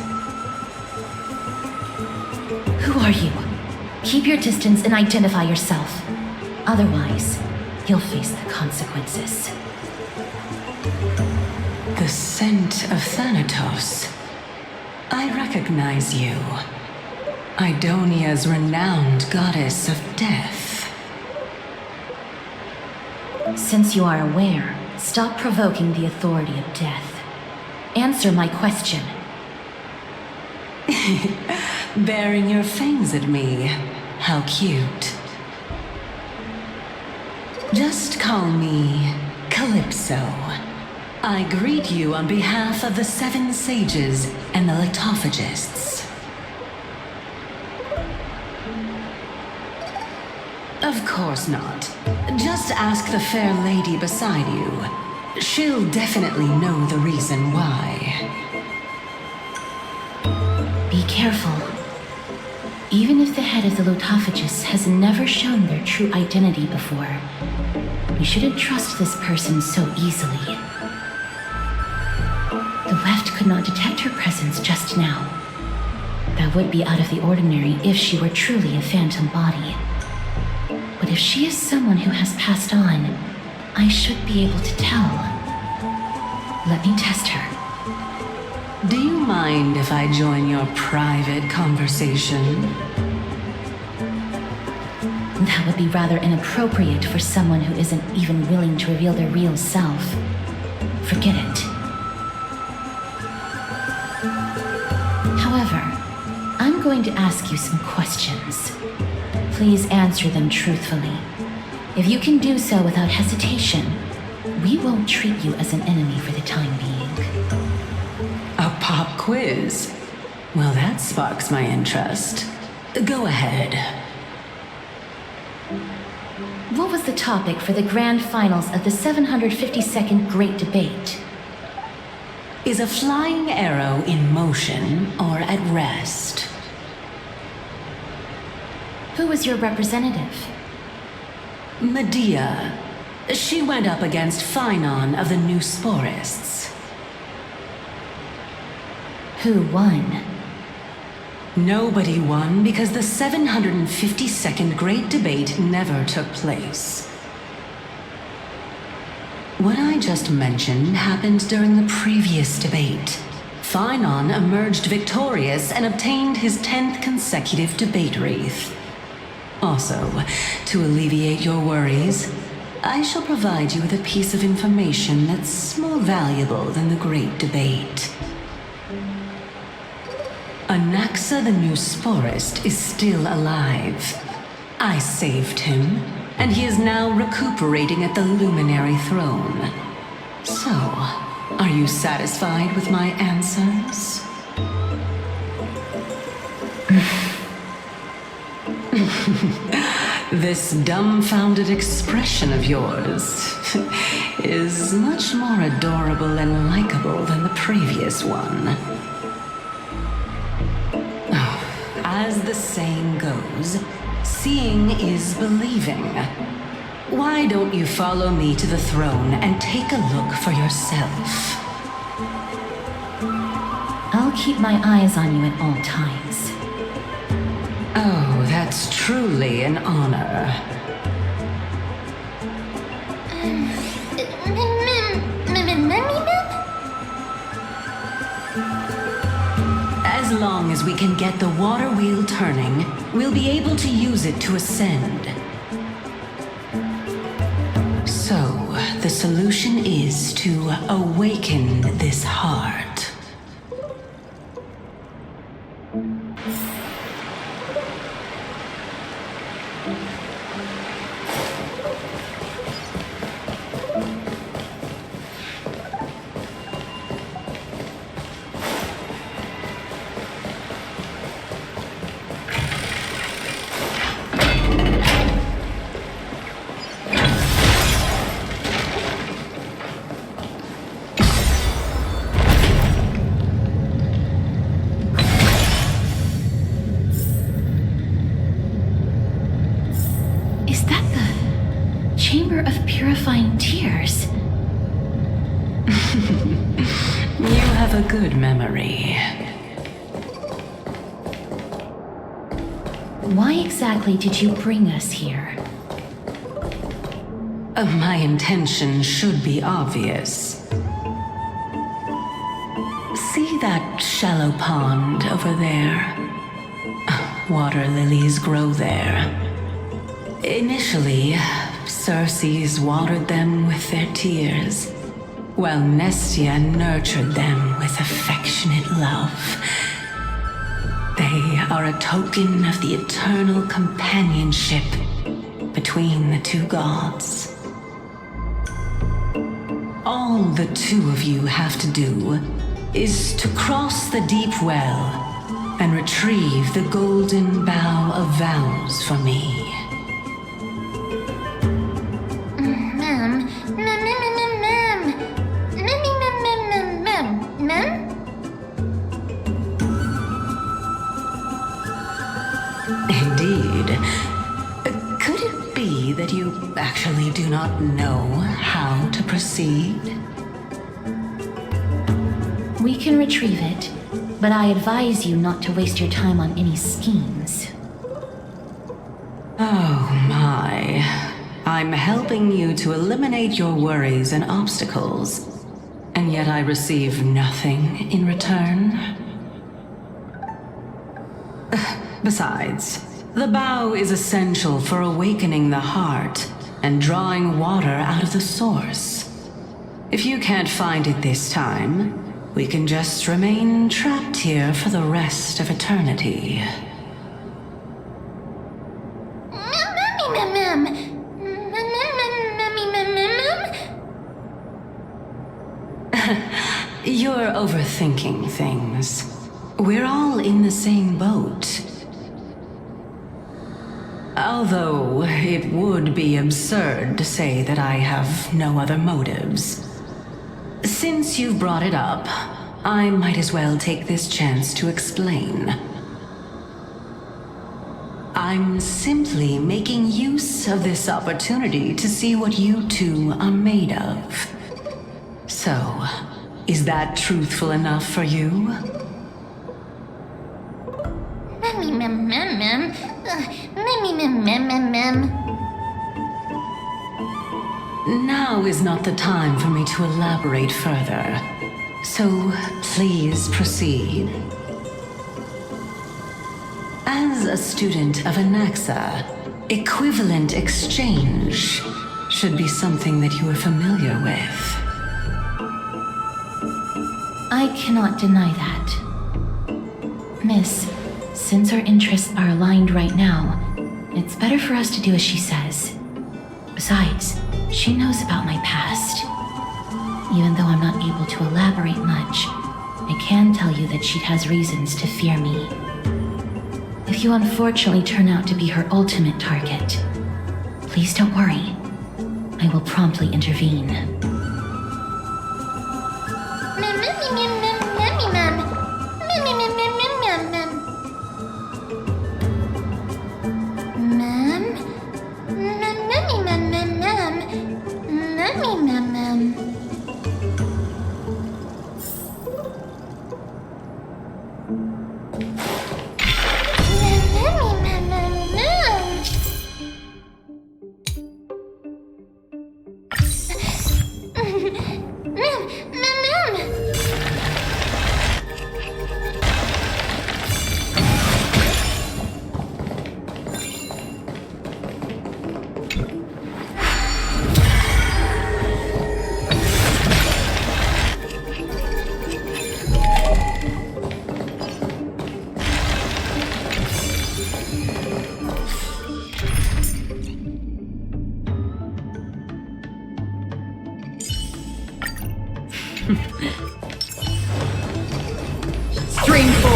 Who are you? Keep your distance and identify yourself. Otherwise, you'll face the consequences. The scent of Thanatos. I recognize you. Idonia's renowned goddess of death. Since you are aware, stop provoking the authority of death. Answer my question. Baring your fangs at me. How cute. Just call me Calypso. I greet you on behalf of the 7 sages and the litophagists. Of course not. Just ask the fair lady beside you. She'll definitely know the reason why. Be careful. Even if the head of the litophagists has never shown their true identity before, you shouldn't trust this person so easily. The weft could not detect her presence just now. That would be out of the ordinary if she were truly a phantom body. But if she is someone who has passed on, I should be able to tell. Let me test her. Do you mind if I join your private conversation? That would be rather inappropriate for someone who isn't even willing to reveal their real self. Forget it. However, I'm going to ask you some questions. Please answer them truthfully. If you can do so without hesitation, we won't treat you as an enemy for the time being. A pop quiz? Well, that sparks my interest. Go ahead. What was the topic for the grand finals of the 752nd Great Debate? Is a flying arrow in motion or at rest? Who was your representative? Medea. She went up against Phynon of the New Sporists. Who won? Nobody won because the 752nd Great Debate never took place. What I just mentioned happened during the previous debate. Phynon emerged victorious and obtained his 10th consecutive debate wreath. Also, to alleviate your worries, I shall provide you with a piece of information that's more valuable than the Great Debate. Anaxa the New Sporist is still alive. I saved him, and he is now recuperating at the Luminary Throne. So, are you satisfied with my answers? This dumbfounded expression of yours is much more adorable and likable than the previous one. As the saying goes, seeing is believing. Why don't you follow me to the throne and take a look for yourself? I'll keep my eyes on you at all times. Oh, that's truly an honor. As long as we can get the water wheel turning, we'll be able to use it to ascend. So, the solution is to awaken this heart. Is that the Chamber of Purifying Tears? You have a good memory. Why exactly did you bring us here? My intention should be obvious. See that shallow pond over there? Water lilies grow there. Initially, Circes watered them with their tears, while Nestia nurtured them with affectionate love. They are a token of the eternal companionship between the two gods. All the two of you have to do is to cross the deep well and retrieve the golden bough of vows for me. Indeed. Could it be that you actually do not know how to proceed? We can retrieve it, but I advise you not to waste your time on any schemes. Oh my. I'm helping you to eliminate your worries and obstacles. And yet I receive nothing in return? Besides, the bow is essential for awakening the heart and drawing water out of the source. If you can't find it this time, we can just remain trapped here for the rest of eternity. You're overthinking things. We're all in the same boat. Although it would be absurd to say that I have no other motives. Since you've brought it up, I might as well take this chance to explain. I'm simply making use of this opportunity to see what you two are made of. So, is that truthful enough for you? Now is not the time for me to elaborate further. So, please proceed. As a student of Anaxa, equivalent exchange should be something that you are familiar with. I cannot deny that. Miss, since our interests are aligned right now, it's better for us to do as she says. Besides, she knows about my past. Even though I'm not able to elaborate much, I can tell you that she has reasons to fear me. If you unfortunately turn out to be her ultimate target, please don't worry. I will promptly intervene. Stream 4.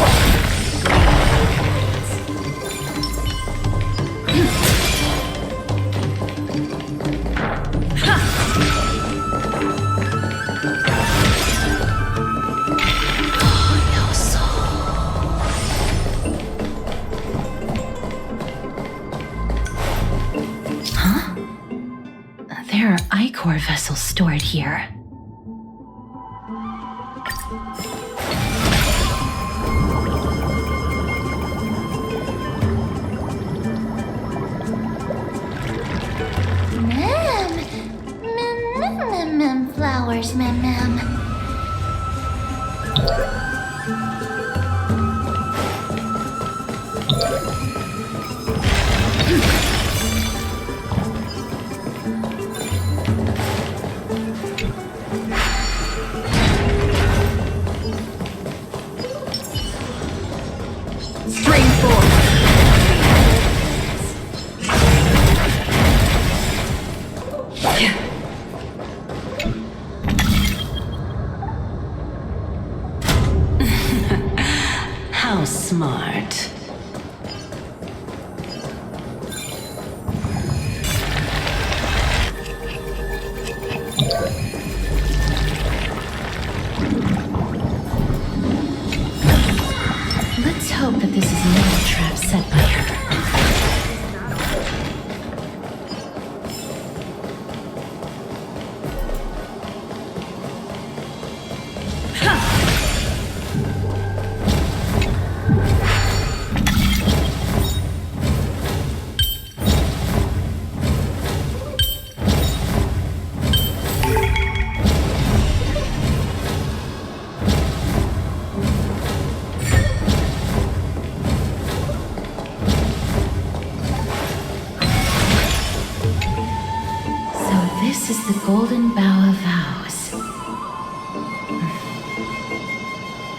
There are Ichor vessels stored here. Flowers, ma'am. Stream 4. How smart. Let's hope that this is not a trap set by her. golden bough of vows.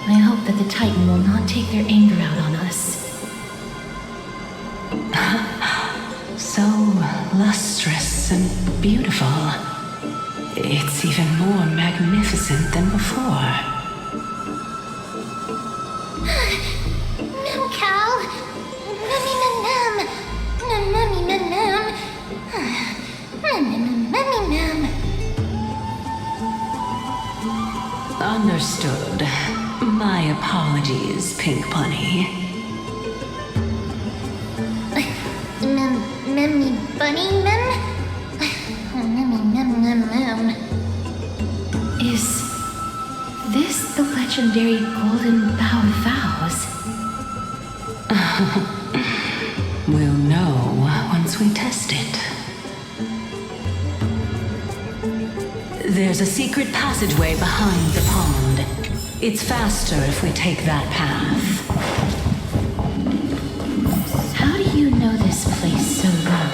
I hope that the Titan will not take their anger out on us. So lustrous and beautiful. It's even more magnificent than before. Cal, mummy manam, mummy manam, mummy manam. Understood. My apologies, Pink Bunny. Mummy bunny mum? Is this the legendary golden bough of vows? We'll know once we test it. There's a secret passageway behind the pond. It's faster if we take that path. How do you know this place so well?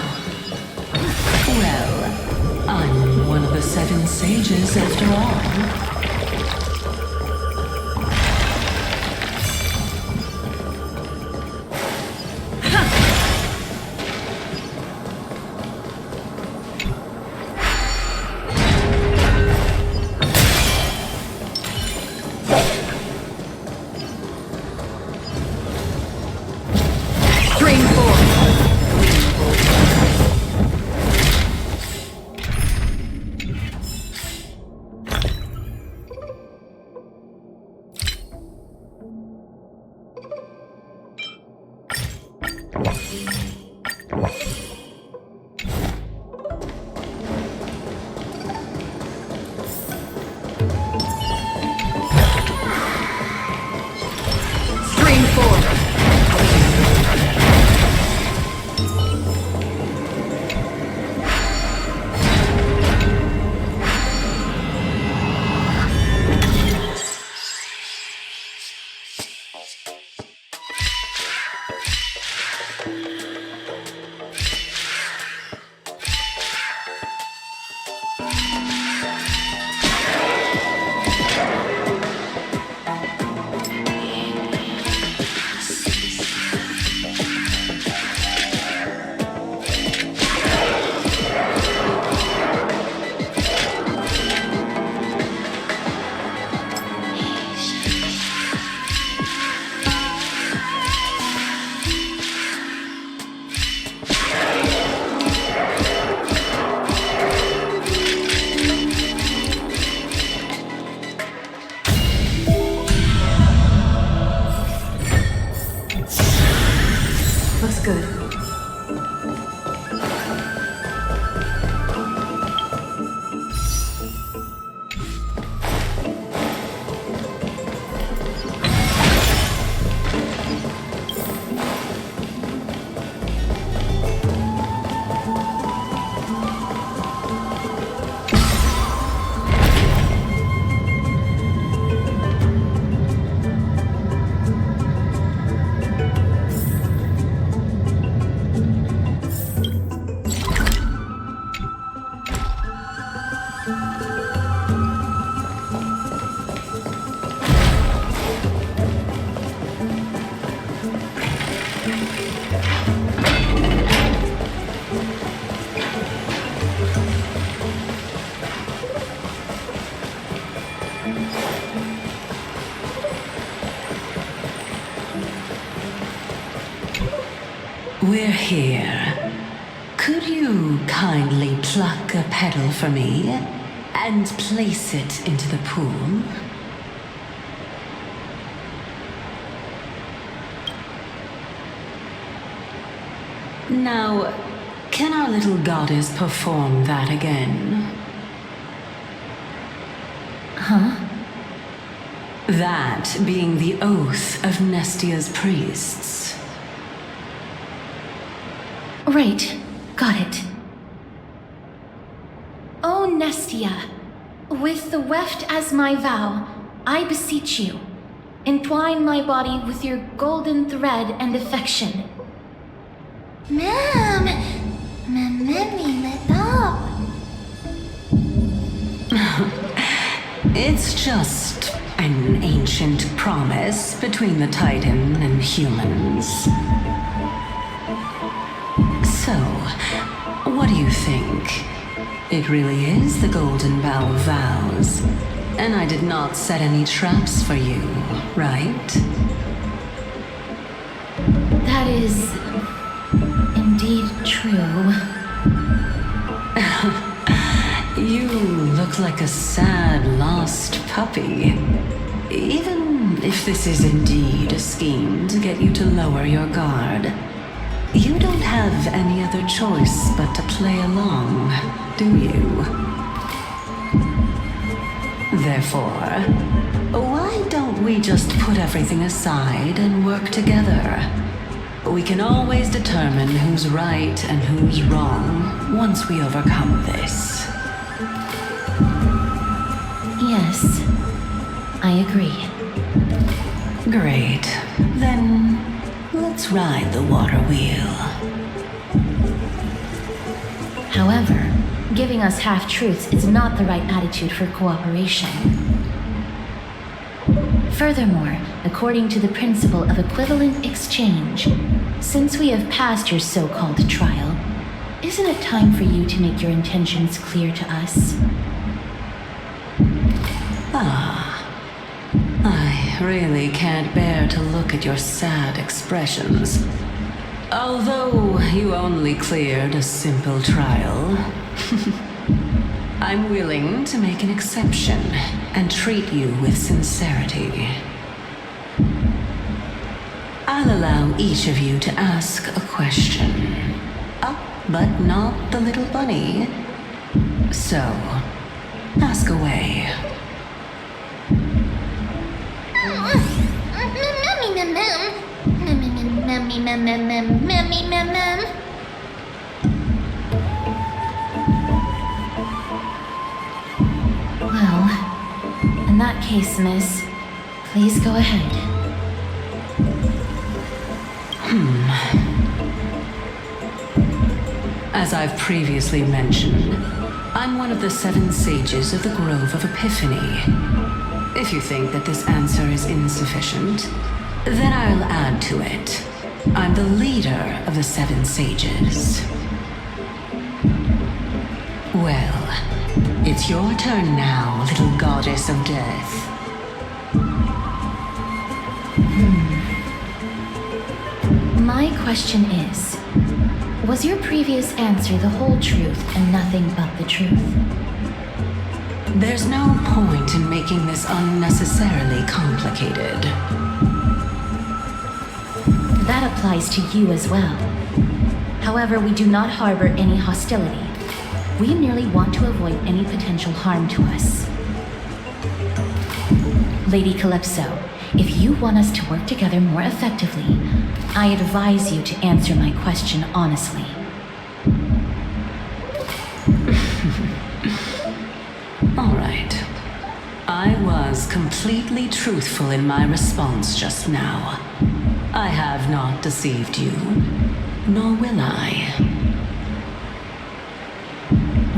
Well, I'm one of the 7 sages after all. We're here. Could you kindly pluck a petal for me and place it into the pool? Now, can our little goddess perform that again? Huh? That being the oath of Nestia's priests. Right. Got it. O Nestia, with the weft as my vow, I beseech you, entwine my body with your golden thread and affection. Ma'am, let up. It's just an ancient promise between the Titan and humans. So, what do you think? It really is the Golden Bough of Vows, and I did not set any traps for you, right? That is indeed true. You look like a sad, lost puppy. Even if this is indeed a scheme to get you to lower your guard, you don't have any other choice but to play along, do you? Therefore, why don't we just put everything aside and work together? We can always determine who's right and who's wrong once we overcome this. Yes, I agree. Great. Then let's ride the water wheel. However, giving us half-truths is not the right attitude for cooperation. Furthermore, according to the principle of equivalent exchange, since we have passed your so-called trial, isn't it time for you to make your intentions clear to us? I really can't bear to look at your sad expressions. Although you only cleared a simple trial, I'm willing to make an exception and treat you with sincerity. I'll allow each of you to ask a question. Up, but not the little bunny. So, ask away. Well, in that case, miss, please go ahead. As I've previously mentioned, I'm one of the 7 sages of the Grove of Epiphany. If you think that this answer is insufficient, then I'll add to it. I'm the leader of the 7 sages. Well, it's your turn now, little goddess of death. My question is, was your previous answer the whole truth and nothing but the truth? There's no point in making this unnecessarily complicated. That applies to you as well. However, we do not harbor any hostility. We merely want to avoid any potential harm to us. Lady Calypso, if you want us to work together more effectively, I advise you to answer my question honestly. All right. I was completely truthful in my response just now. I have not deceived you, nor will I.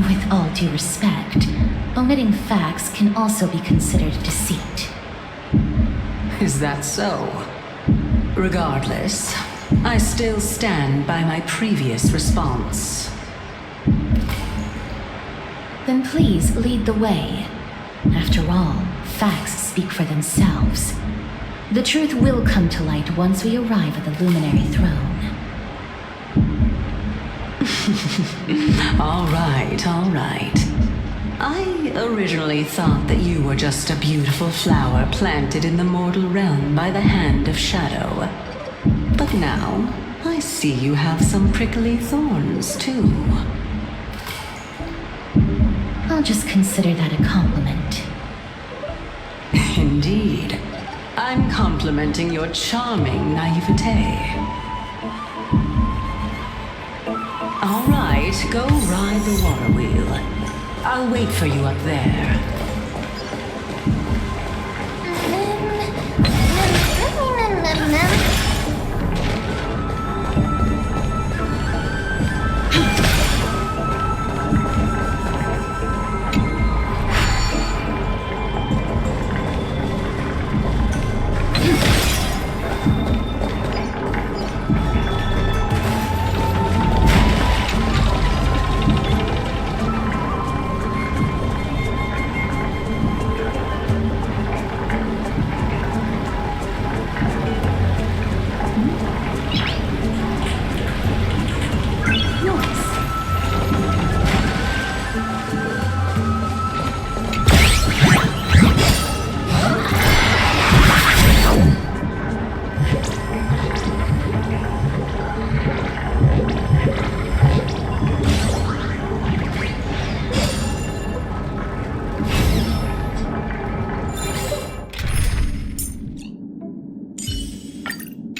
With all due respect, omitting facts can also be considered deceit. Is that so? Regardless, I still stand by my previous response. Then please lead the way. After all, facts speak for themselves. The truth will come to light once we arrive at the Luminary Throne. All right, all right. I originally thought that you were just a beautiful flower planted in the mortal realm by the hand of shadow. But now, I see you have some prickly thorns, too. I'll just consider that a compliment. Indeed. I'm complimenting your charming naivete. All right, go ride the water wheel. I'll wait for you up there.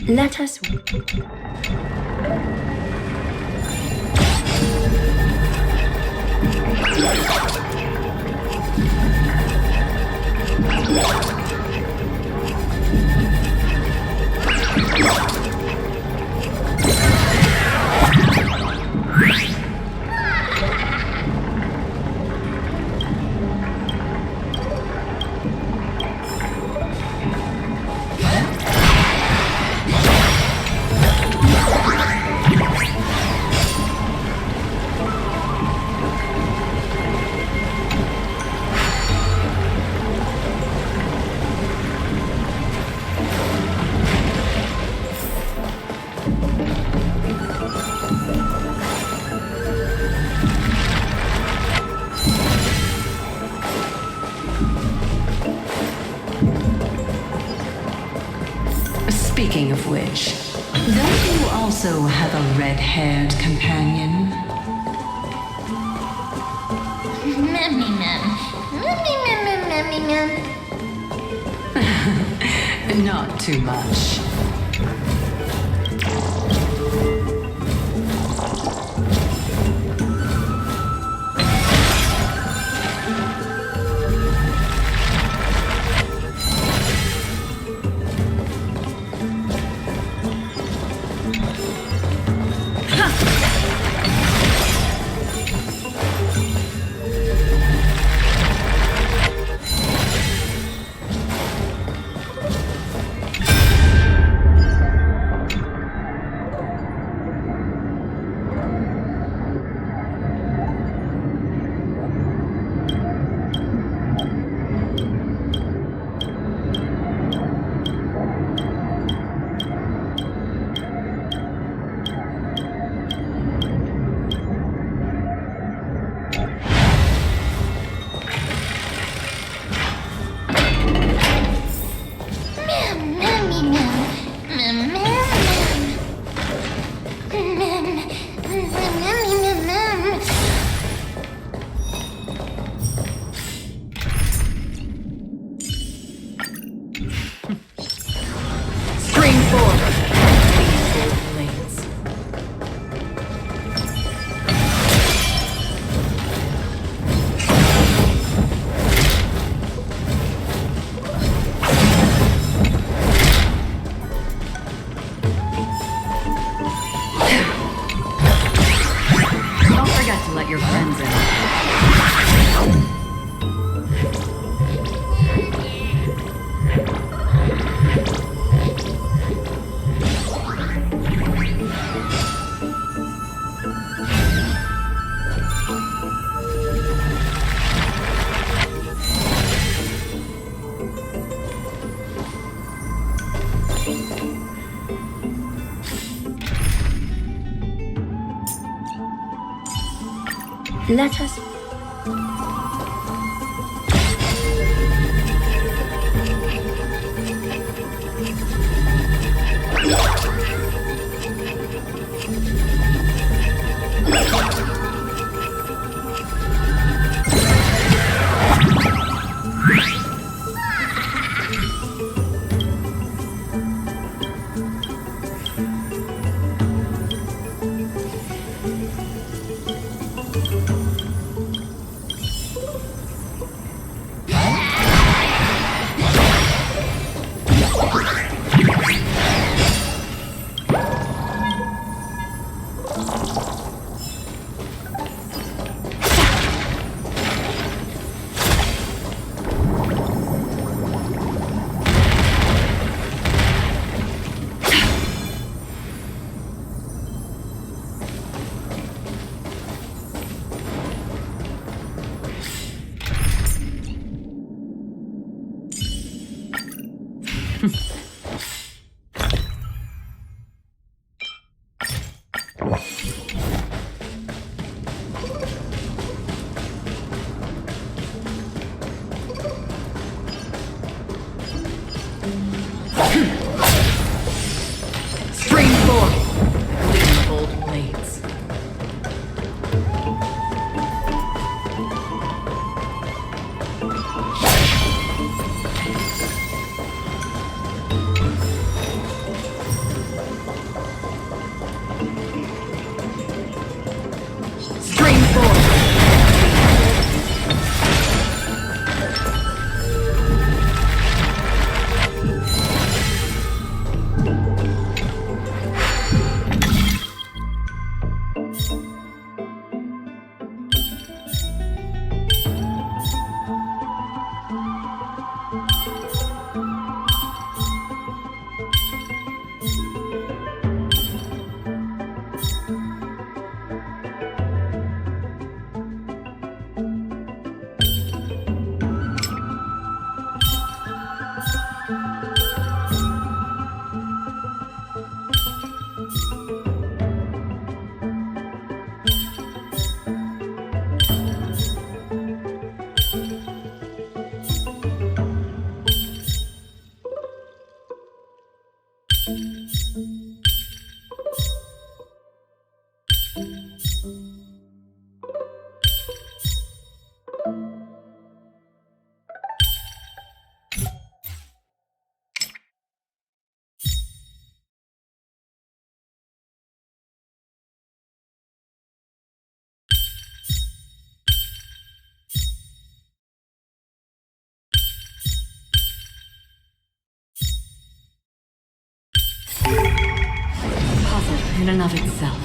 Let us... Speaking of which, don't you also have a red-haired companion? Memmy mem. Memmy mem mem memmy mem. Not too much. Let us... Puzzle in and of itself.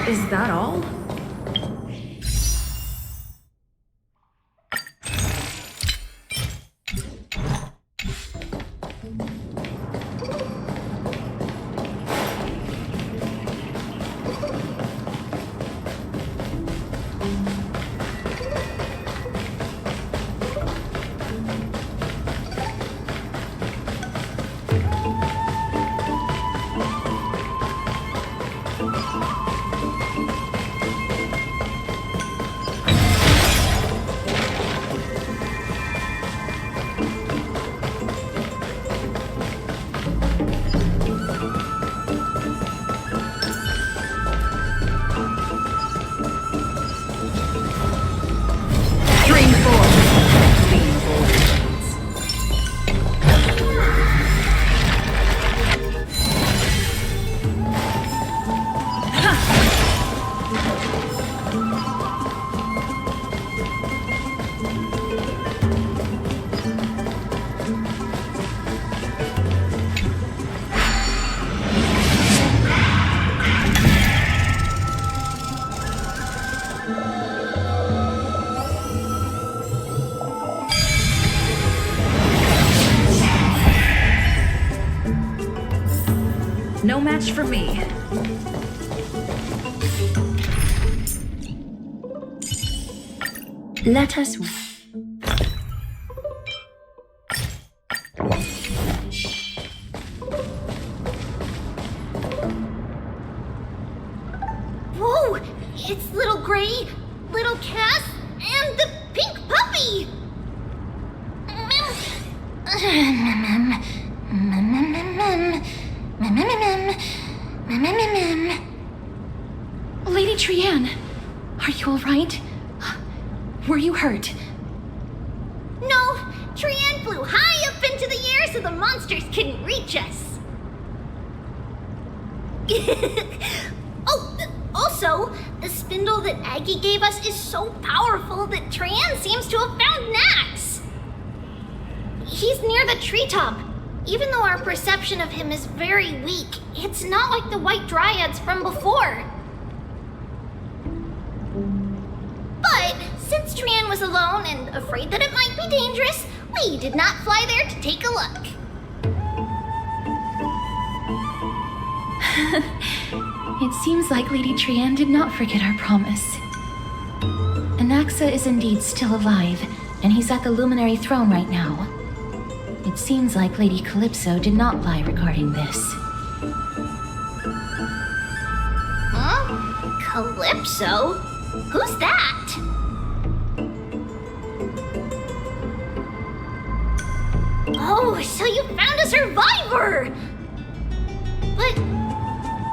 Is that all? No match for me. Let us... Whoa! It's little Gray, little Cass, and the pink puppy! Lady Trianne, are you alright? Were you hurt? No, Trianne flew high up into the air so the monsters couldn't reach us. Also, the spindle that Aggie gave us is so powerful that Trianne seems to have found Nax. He's near the treetop. Even though our perception of him is very weak, it's not like the white dryads from before. But since Trian was alone and afraid that it might be dangerous, we did not fly there to take a look. It seems like Lady Trian did not forget our promise. Anaxa is indeed still alive, and he's at the Luminary Throne right now. It seems like Lady Calypso did not lie regarding this. Huh? Calypso? Who's that? Oh, so you found a survivor! But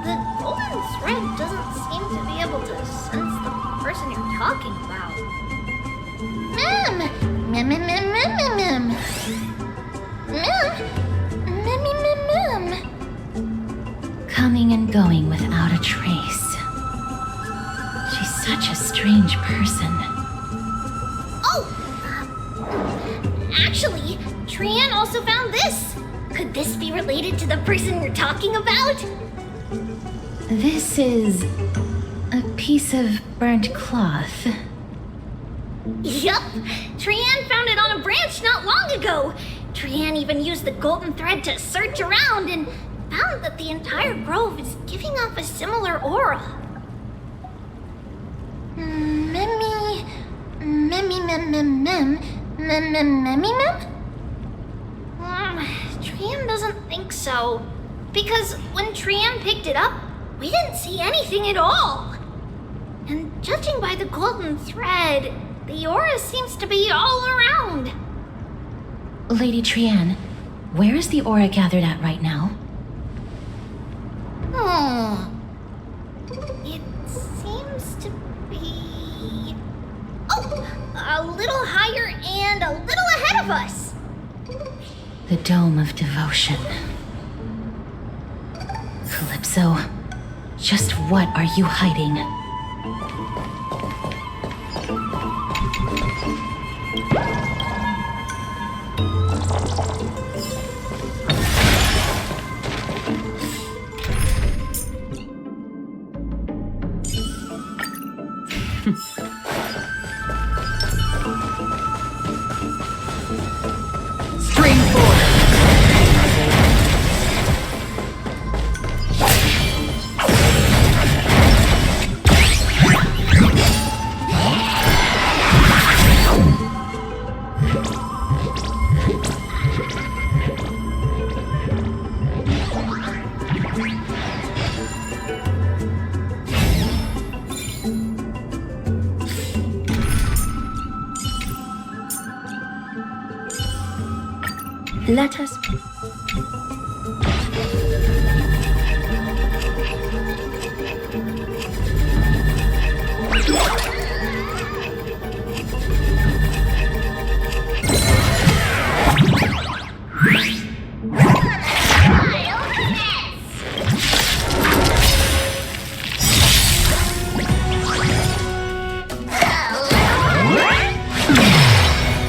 the golden thread doesn't seem to be able to sense the person you're talking about. Mem! Mem, mem, mem, mem, mem, mem. Mem! Coming and going without a trace. She's such a strange person. Oh! Actually, Trian also found this. Could this be related to the person you're talking about? This is a piece of burnt cloth. Yup! Trian found it on a branch not long ago. Trian even used the golden thread to search around and found that the entire grove is giving off a similar aura. Trian doesn't think so. Because when Trian picked it up, we didn't see anything at all. And judging by the golden thread, the aura seems to be all around. Lady Trian, where is the aura gathered at right now? It seems to be... Oh! A little higher and a little ahead of us! The Dome of Devotion. Calypso, just what are you hiding? Spring forward! Let us...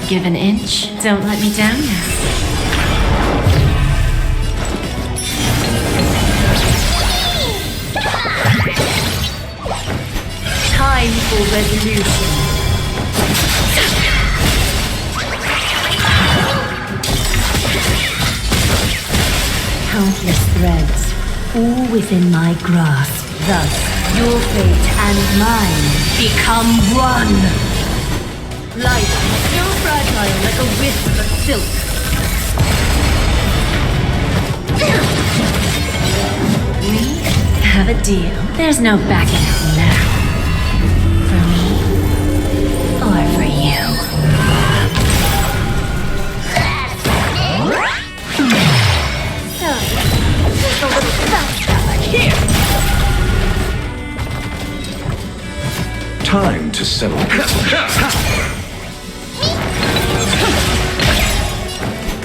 Give an inch, don't let me down now. Time for resolution. Countless threads, all within my grasp. Thus, your fate and mine become one. Life still fragile like a wisp of silk. We have a deal. There's no backing out now. For me, or for you. So, just a little backstab here. Time to settle this.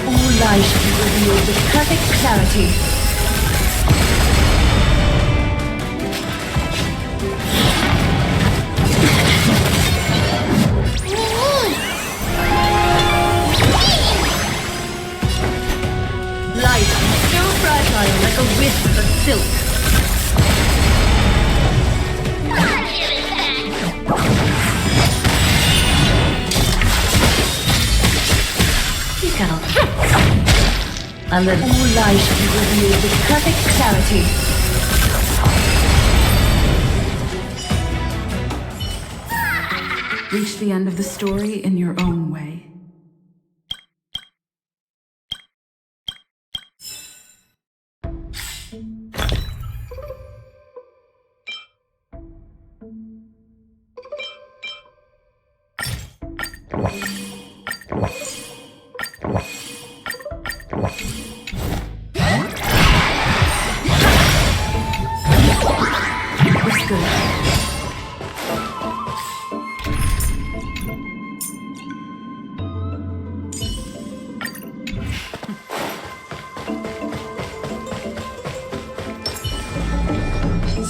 All lies should be revealed with perfect clarity. a wisp of silk. Give it back. You got I'll let all light be revealed with perfect clarity. Reach the end of the story in your own way. It's good.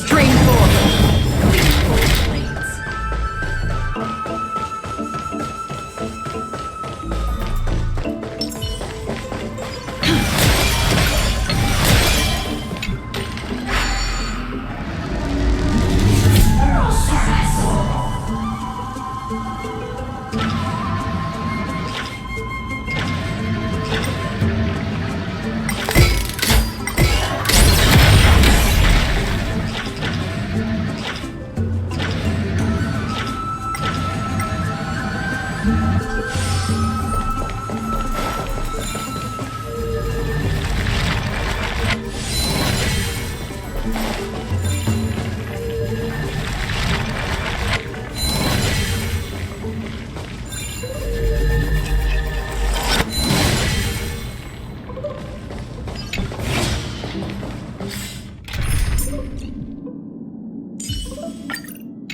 Strain forth. Gleamful blades.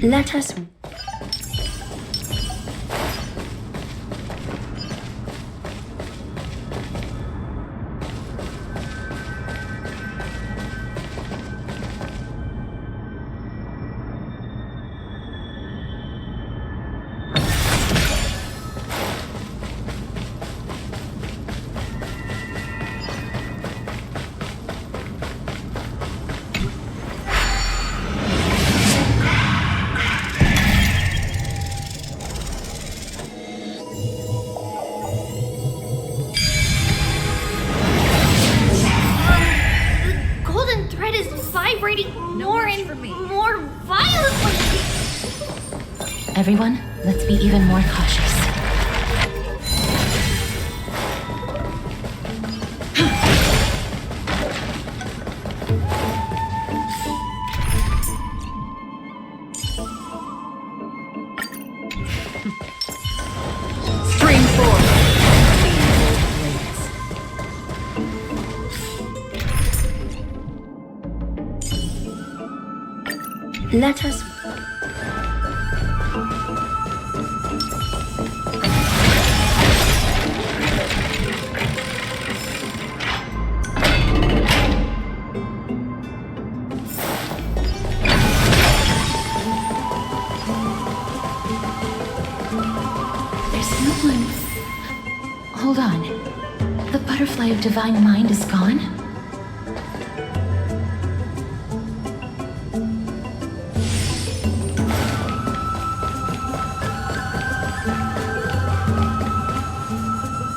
Let us... more violently. Everyone, let's be even more cautious. Spring forth. Let us... There's no one. Hold on. The butterfly of divine mind is gone?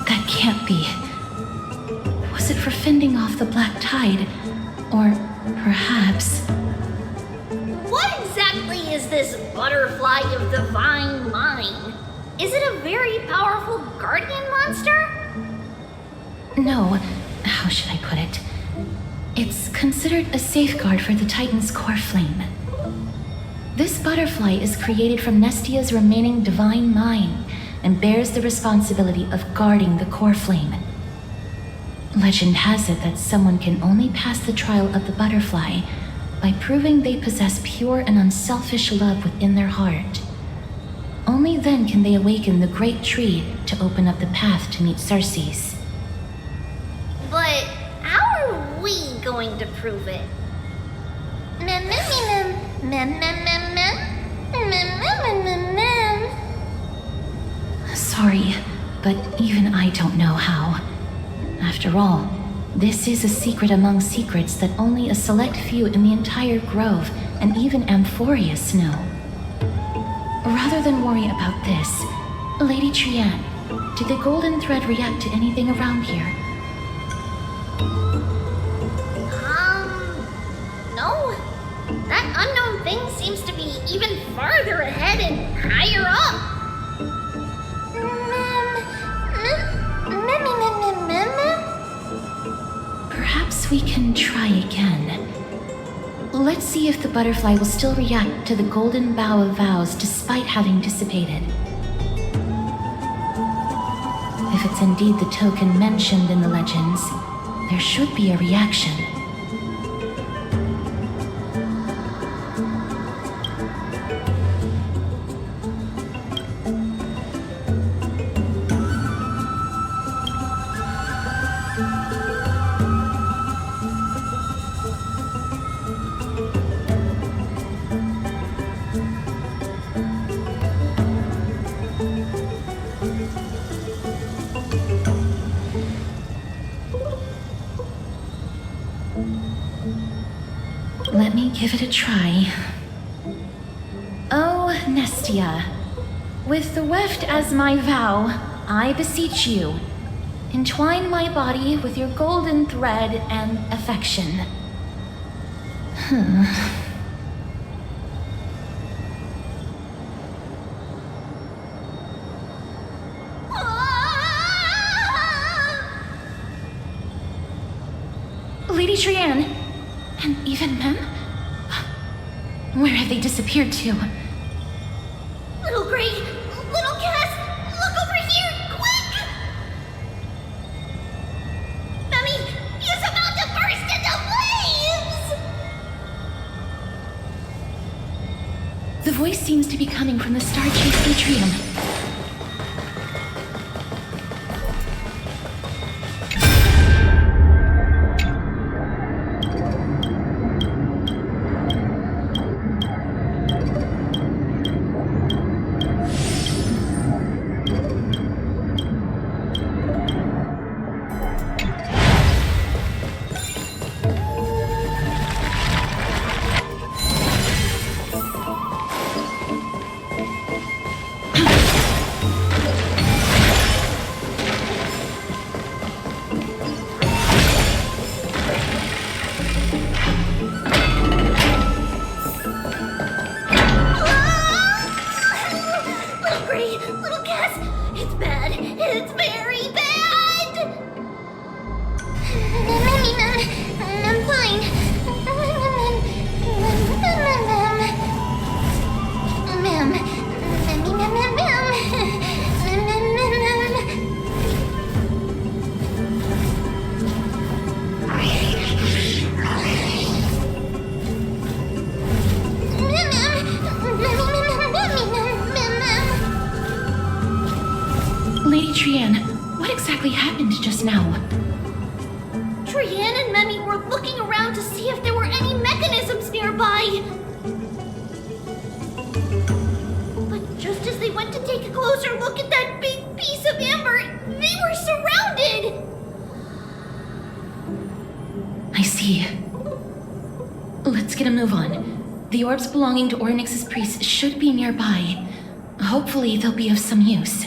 That can't be. Was it for fending off the black tide? Or perhaps... What exactly is this butterfly of divine mind? Is it a very powerful guardian monster? No, how should I put it? It's considered a safeguard for the Titan's core flame. This butterfly is created from Nestia's remaining divine mind and bears the responsibility of guarding the core flame. Legend has it that someone can only pass the trial of the butterfly by proving they possess pure and unselfish love within their heart. Only then can they awaken the great tree to open up the path to meet Circes. But how are we going to prove it? Mem, mem, mem, mem, mem, mem, mem, mem, mem, mem, mem. Sorry, but even I don't know how. After all, This is a secret among secrets that only a select few in the entire grove and even Amphorius know. Rather than worry about this, Lady Trianne, did the golden thread react to anything around here? No. That unknown thing seems to be even farther ahead and higher up. Perhaps we can try again. Let's see if the butterfly will still react to the golden bough of vows despite having dissipated. If it's indeed the token mentioned in the legends, there should be a reaction. Let me give it a try. Oh, Nestia, with the weft as my vow, I beseech you, entwine my body with your golden thread and affection. Lady Trianne, and even Mem? Where have they disappeared to? Little Gray, little Cass, look over here, quick! Mummy, he's about to burst into flames! The voice seems to be coming from the Star Chase atrium. Little Cass, it's bad. It's very bad. I'm fine. Lady Trianne, what exactly happened just now? Trianne and Memmy were looking around to see if there were any mechanisms nearby. But just as they went to take a closer look at that big piece of amber, they were surrounded! I see. Let's get a move on. The orbs belonging to Ornyx's priests should be nearby. Hopefully they'll be of some use.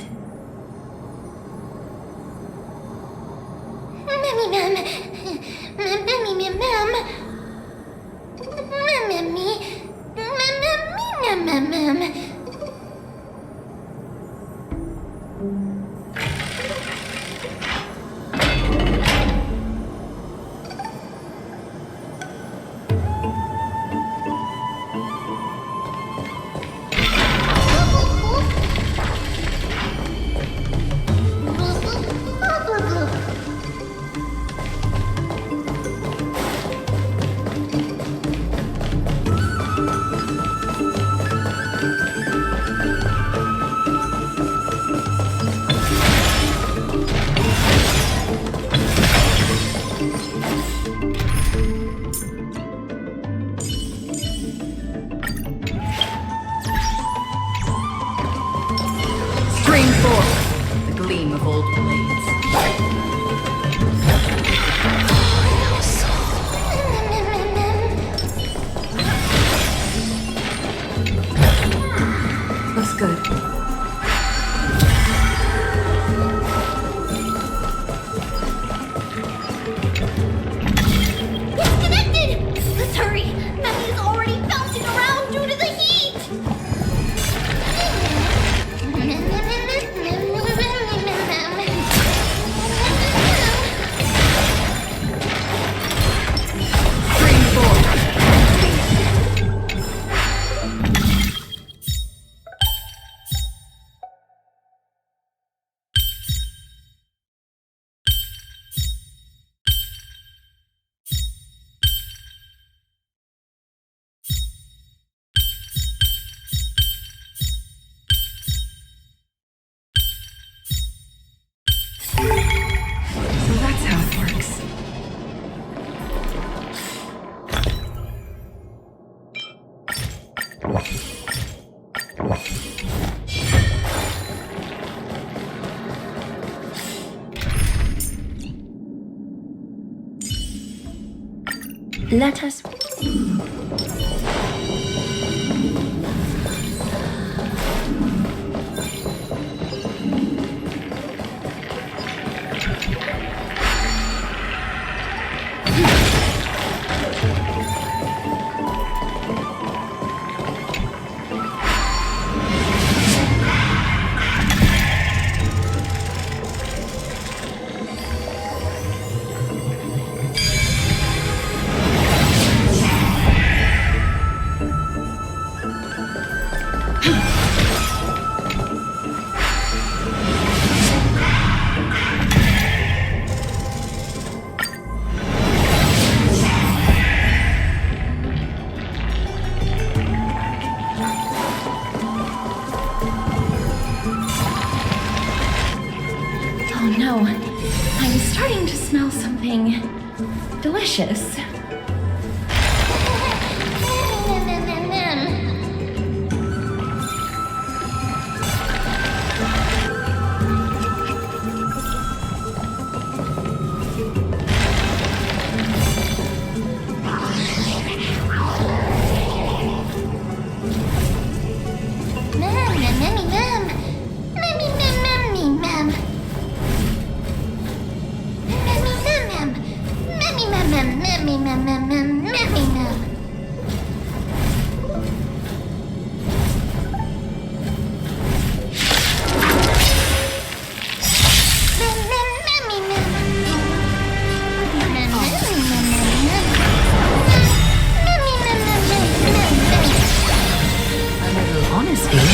Let us. Oh no, I'm starting to smell something delicious.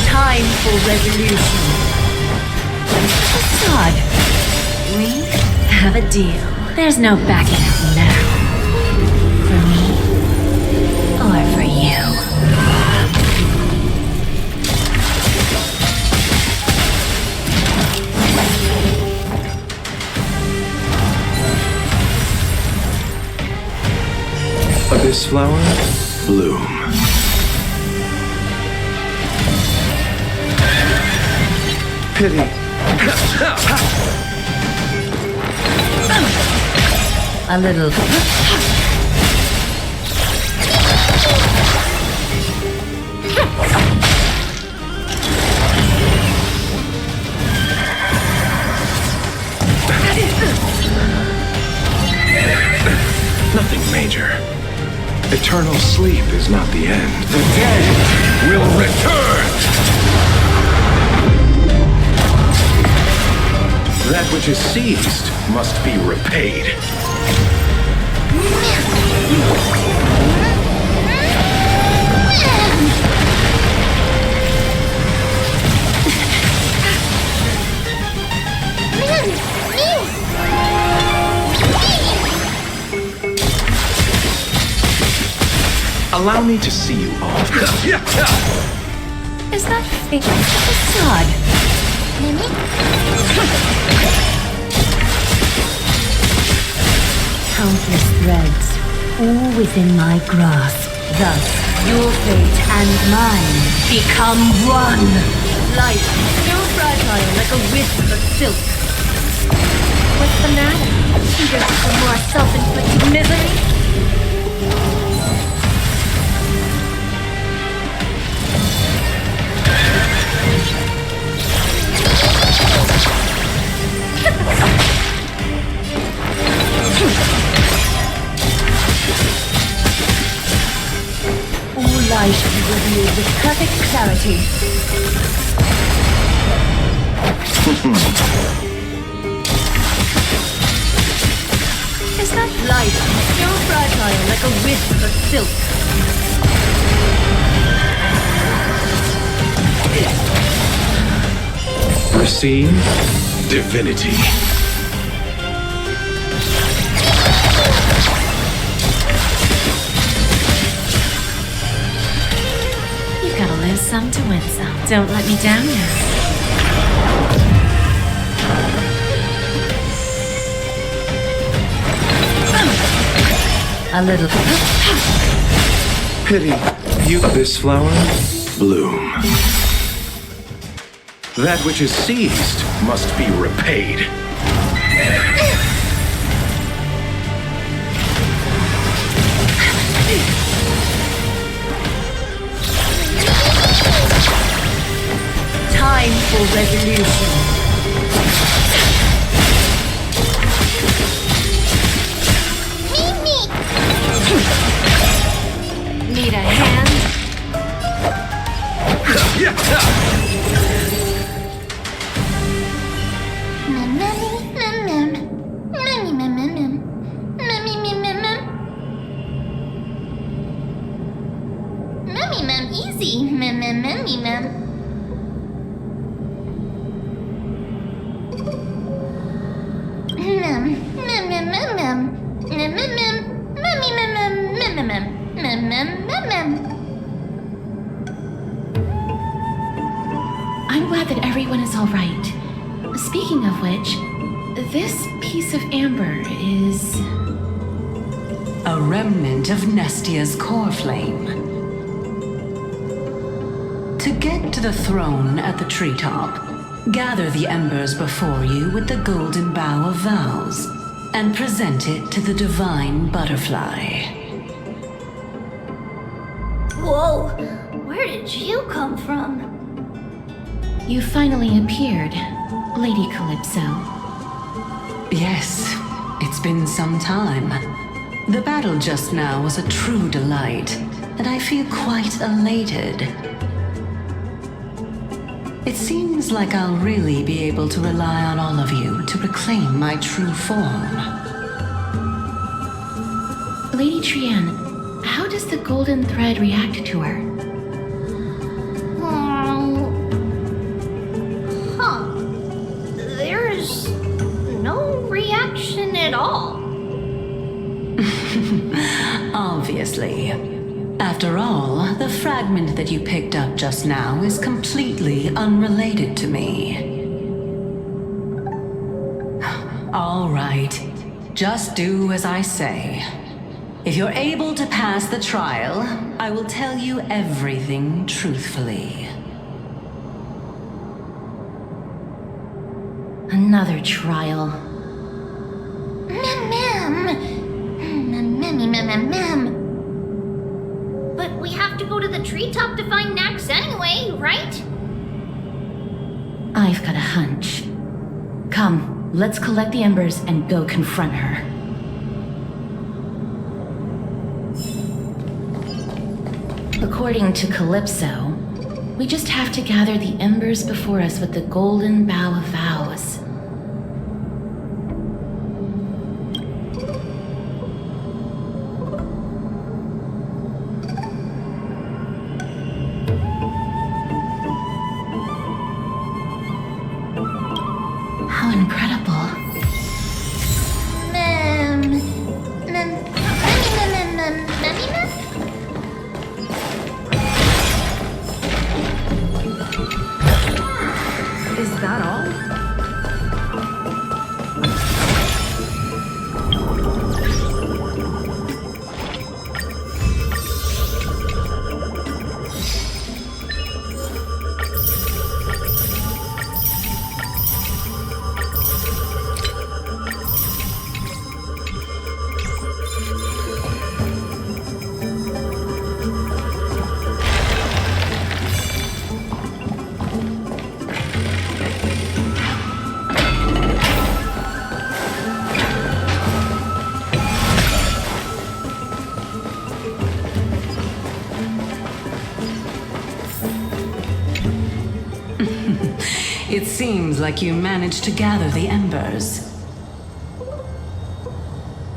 Time for resolution. Facade. We have a deal. There's no backing out now. For me, or for you. Abyss flower, bloom. Pity. A little. Nothing major. Eternal sleep is not the end. The dead will return! That which is seized must be repaid. Allow me to see you off. Is that fake facade? Countless threads, all within my grasp. Thus, your fate and mine become one. Life, so fragile like a wisp of silk. What's the matter? Eager for more self-inflicted misery? All lies should be revealed with perfect clarity. Is that Life, so fragile like a wisp of silk. Receive divinity. You've got to lose some to win some. Don't let me down now. A little. Pity. You, this flower, bloom. That which is seized must be repaid. easy, mem. I'm glad that everyone is all right. Speaking of which, this piece of amber is... A remnant of Nestia's core flame. To get to the throne at the treetop, gather the embers before you with the golden bough of vows, and present it to the divine butterfly. Whoa, where did you come from? You finally appeared, Lady Calypso. Yes, it's been some time. The battle just now was a true delight, and I feel quite elated. It seems like I'll really be able to rely on all of you to reclaim my true form. Lady Trienne, how does the golden thread react to her? There's no reaction at all. Obviously. After all, the fragment that you picked up just now is completely unrelated to me. All right. Just do as I say. If you're able to pass the trial, I will tell you everything truthfully. Another trial. Mem. But we have to go to the treetop to find Nax anyway, right? I've got a hunch. Come, let's collect the embers and go confront her. According to Calypso, we just have to gather the embers before us with the golden bough of vows. How incredible. Mem. Is that all? It seems like you managed to gather the embers.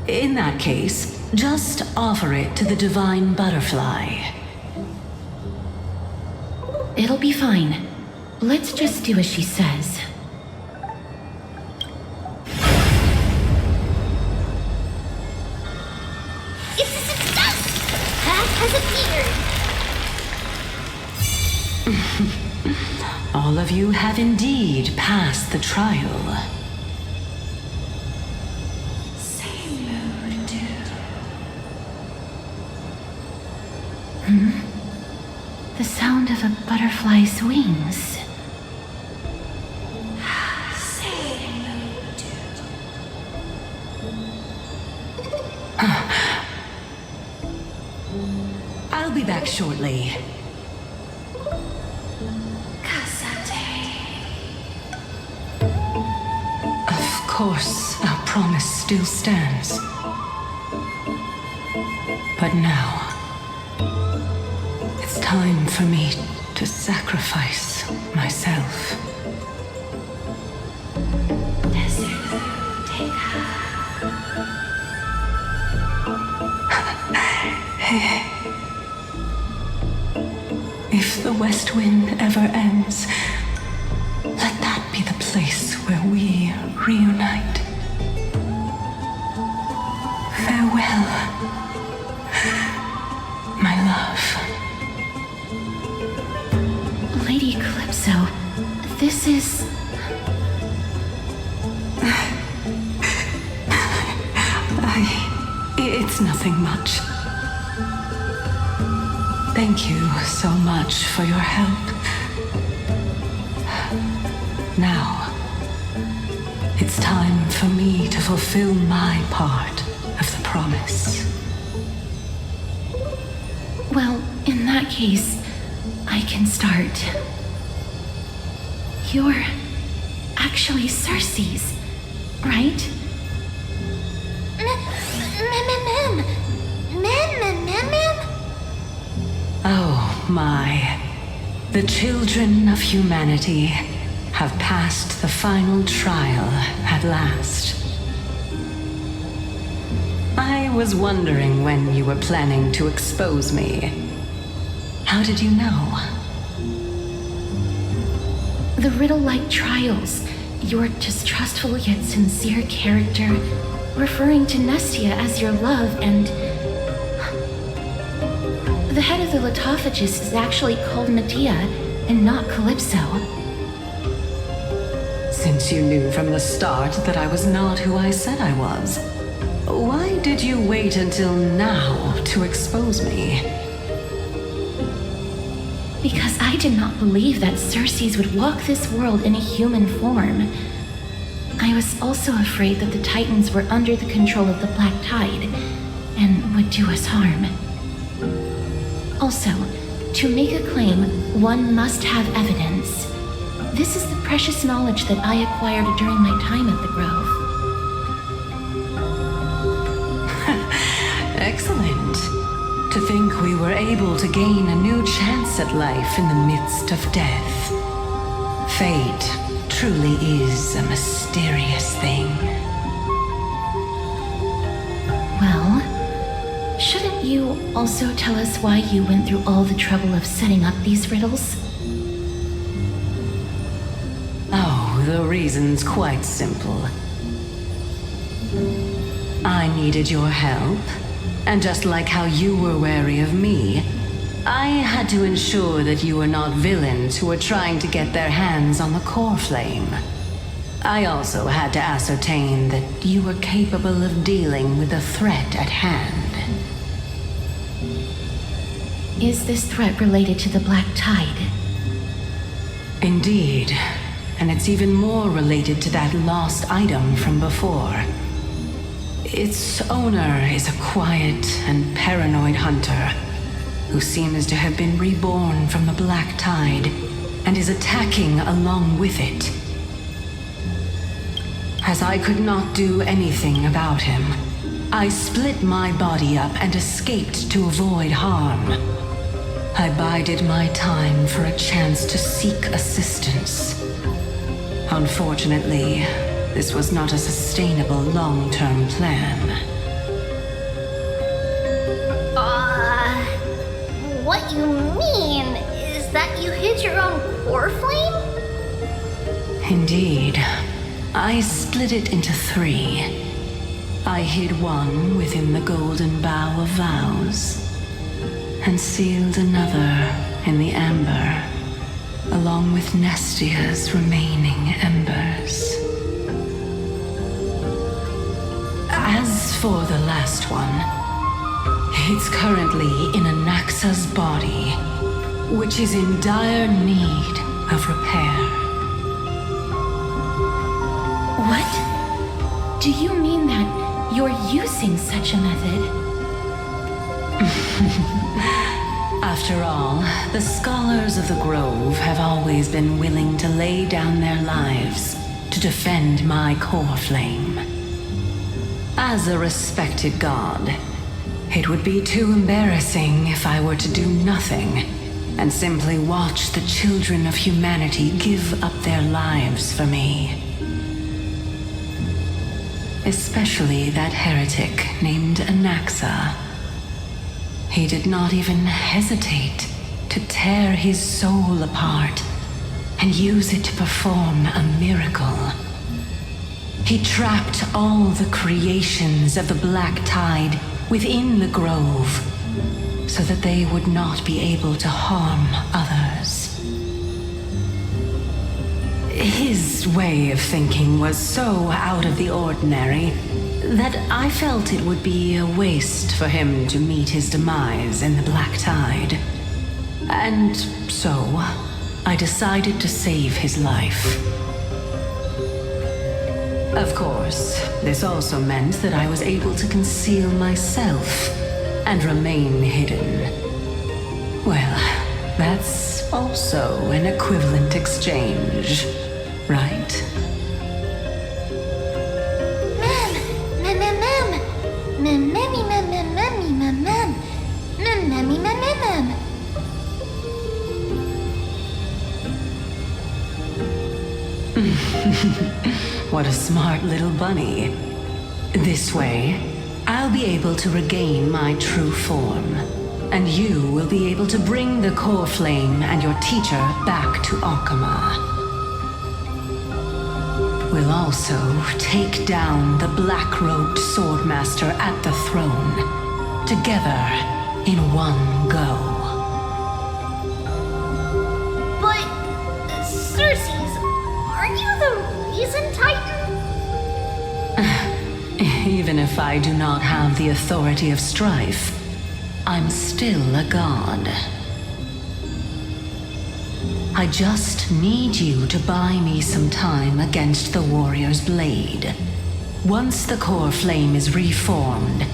In that case, just offer it to the divine butterfly. It'll be fine. Let's just do as she says. It's a success! Path has appeared! All of you have indeed passed the trial. The sound of a butterfly's wings. I'll be back shortly. Of course, our promise still stands. But now, it's time for me to sacrifice myself. west wind ever ends, let that be the place where we reunite. Farewell, my love. Lady Calypso, this is... It's nothing much. Thank you so much for your help. Now, it's time for me to fulfill my part of the promise. Well, in that case, I can start. You're actually Cersei's, right? Oh my. The children of humanity have passed the final trial at last. I was wondering when you were planning to expose me. How did you know? The riddle-like trials, your distrustful yet sincere character, referring to Nestia as your love, and... The head of the Litophagus is actually called Medea, and not Calypso. Since you knew from the start that I was not who I said I was, why did you wait until now to expose me? Because I did not believe that Cersei's would walk this world in a human form. I was also afraid that the Titans were under the control of the Black Tide, and would do us harm. Also, to make a claim, one must have evidence. This is the precious knowledge that I acquired during my time at the Grove. Excellent. To think we were able to gain a new chance at life in the midst of death. Fate truly is a mysterious thing. Well, shouldn't you also tell us why you went through all the trouble of setting up these riddles? Oh, the reason's quite simple. I needed your help, and just like how you were wary of me, I had to ensure that you were not villains who were trying to get their hands on the core flame. I also had to ascertain that you were capable of dealing with the threat at hand. Is this threat related to the Black Tide? Indeed, and it's even more related to that lost item from before. Its owner is a quiet and paranoid hunter who seems to have been reborn from the Black Tide and is attacking along with it. As I could not do anything about him, I split my body up and escaped to avoid harm. I bided my time for a chance to seek assistance. Unfortunately, this was not a sustainable long-term plan. What you mean is that you hid your own core flame? Indeed. I split it into 3. I hid one within the Golden Bough of Vows, and sealed another in the amber, along with Nestia's remaining embers. As for the last one, it's currently in Anaxa's body, which is in dire need of repair. What? Do you mean that you're using such a method? After all, the scholars of the Grove have always been willing to lay down their lives to defend my core flame. As a respected god, it would be too embarrassing if I were to do nothing and simply watch the children of humanity give up their lives for me. Especially that heretic named Anaxa. He did not even hesitate to tear his soul apart and use it to perform a miracle. He trapped all the creations of the Black Tide within the grove so that they would not be able to harm others. His way of thinking was so out of the ordinary that I felt it would be a waste for him to meet his demise in the Black Tide. And so, I decided to save his life. Of course, this also meant that I was able to conceal myself and remain hidden. Well, that's also an equivalent exchange, right? What a smart little bunny. This way, I'll be able to regain my true form, and you will be able to bring the core flame and your teacher back to Akama. We'll also take down the black-robed swordmaster at the throne, together in one go. But, Circes, aren't you the reason Titan? Even if I do not have the authority of strife, I'm still a god. I just need you to buy me some time against the warrior's blade. Once the core flame is reformed,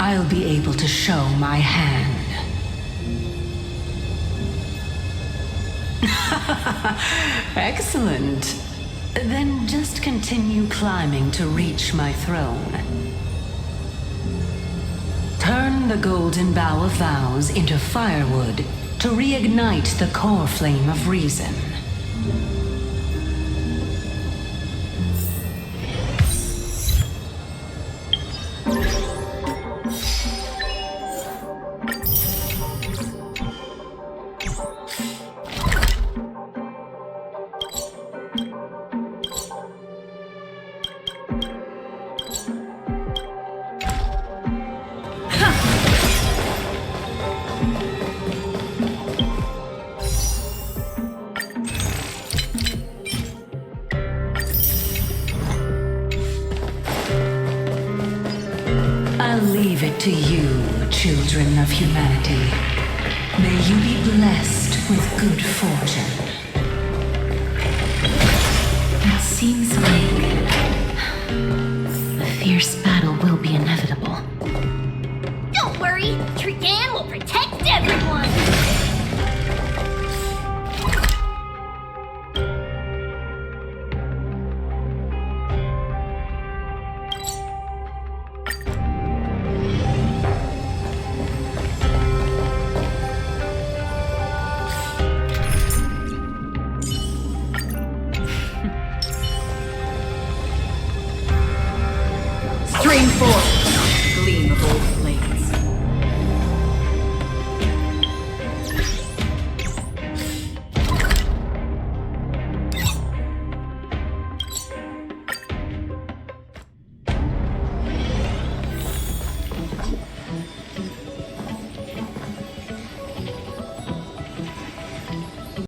I'll be able to show my hand. Excellent. Then just continue climbing to reach my throne. Turn the golden bough of vows into firewood to reignite the core flame of reason. I'll leave it to you, children of humanity. May you be blessed with good fortune. It seems like a fierce battle will be inevitable. Don't worry, Trigan will protect everyone! Stream forth, gleam of old flames.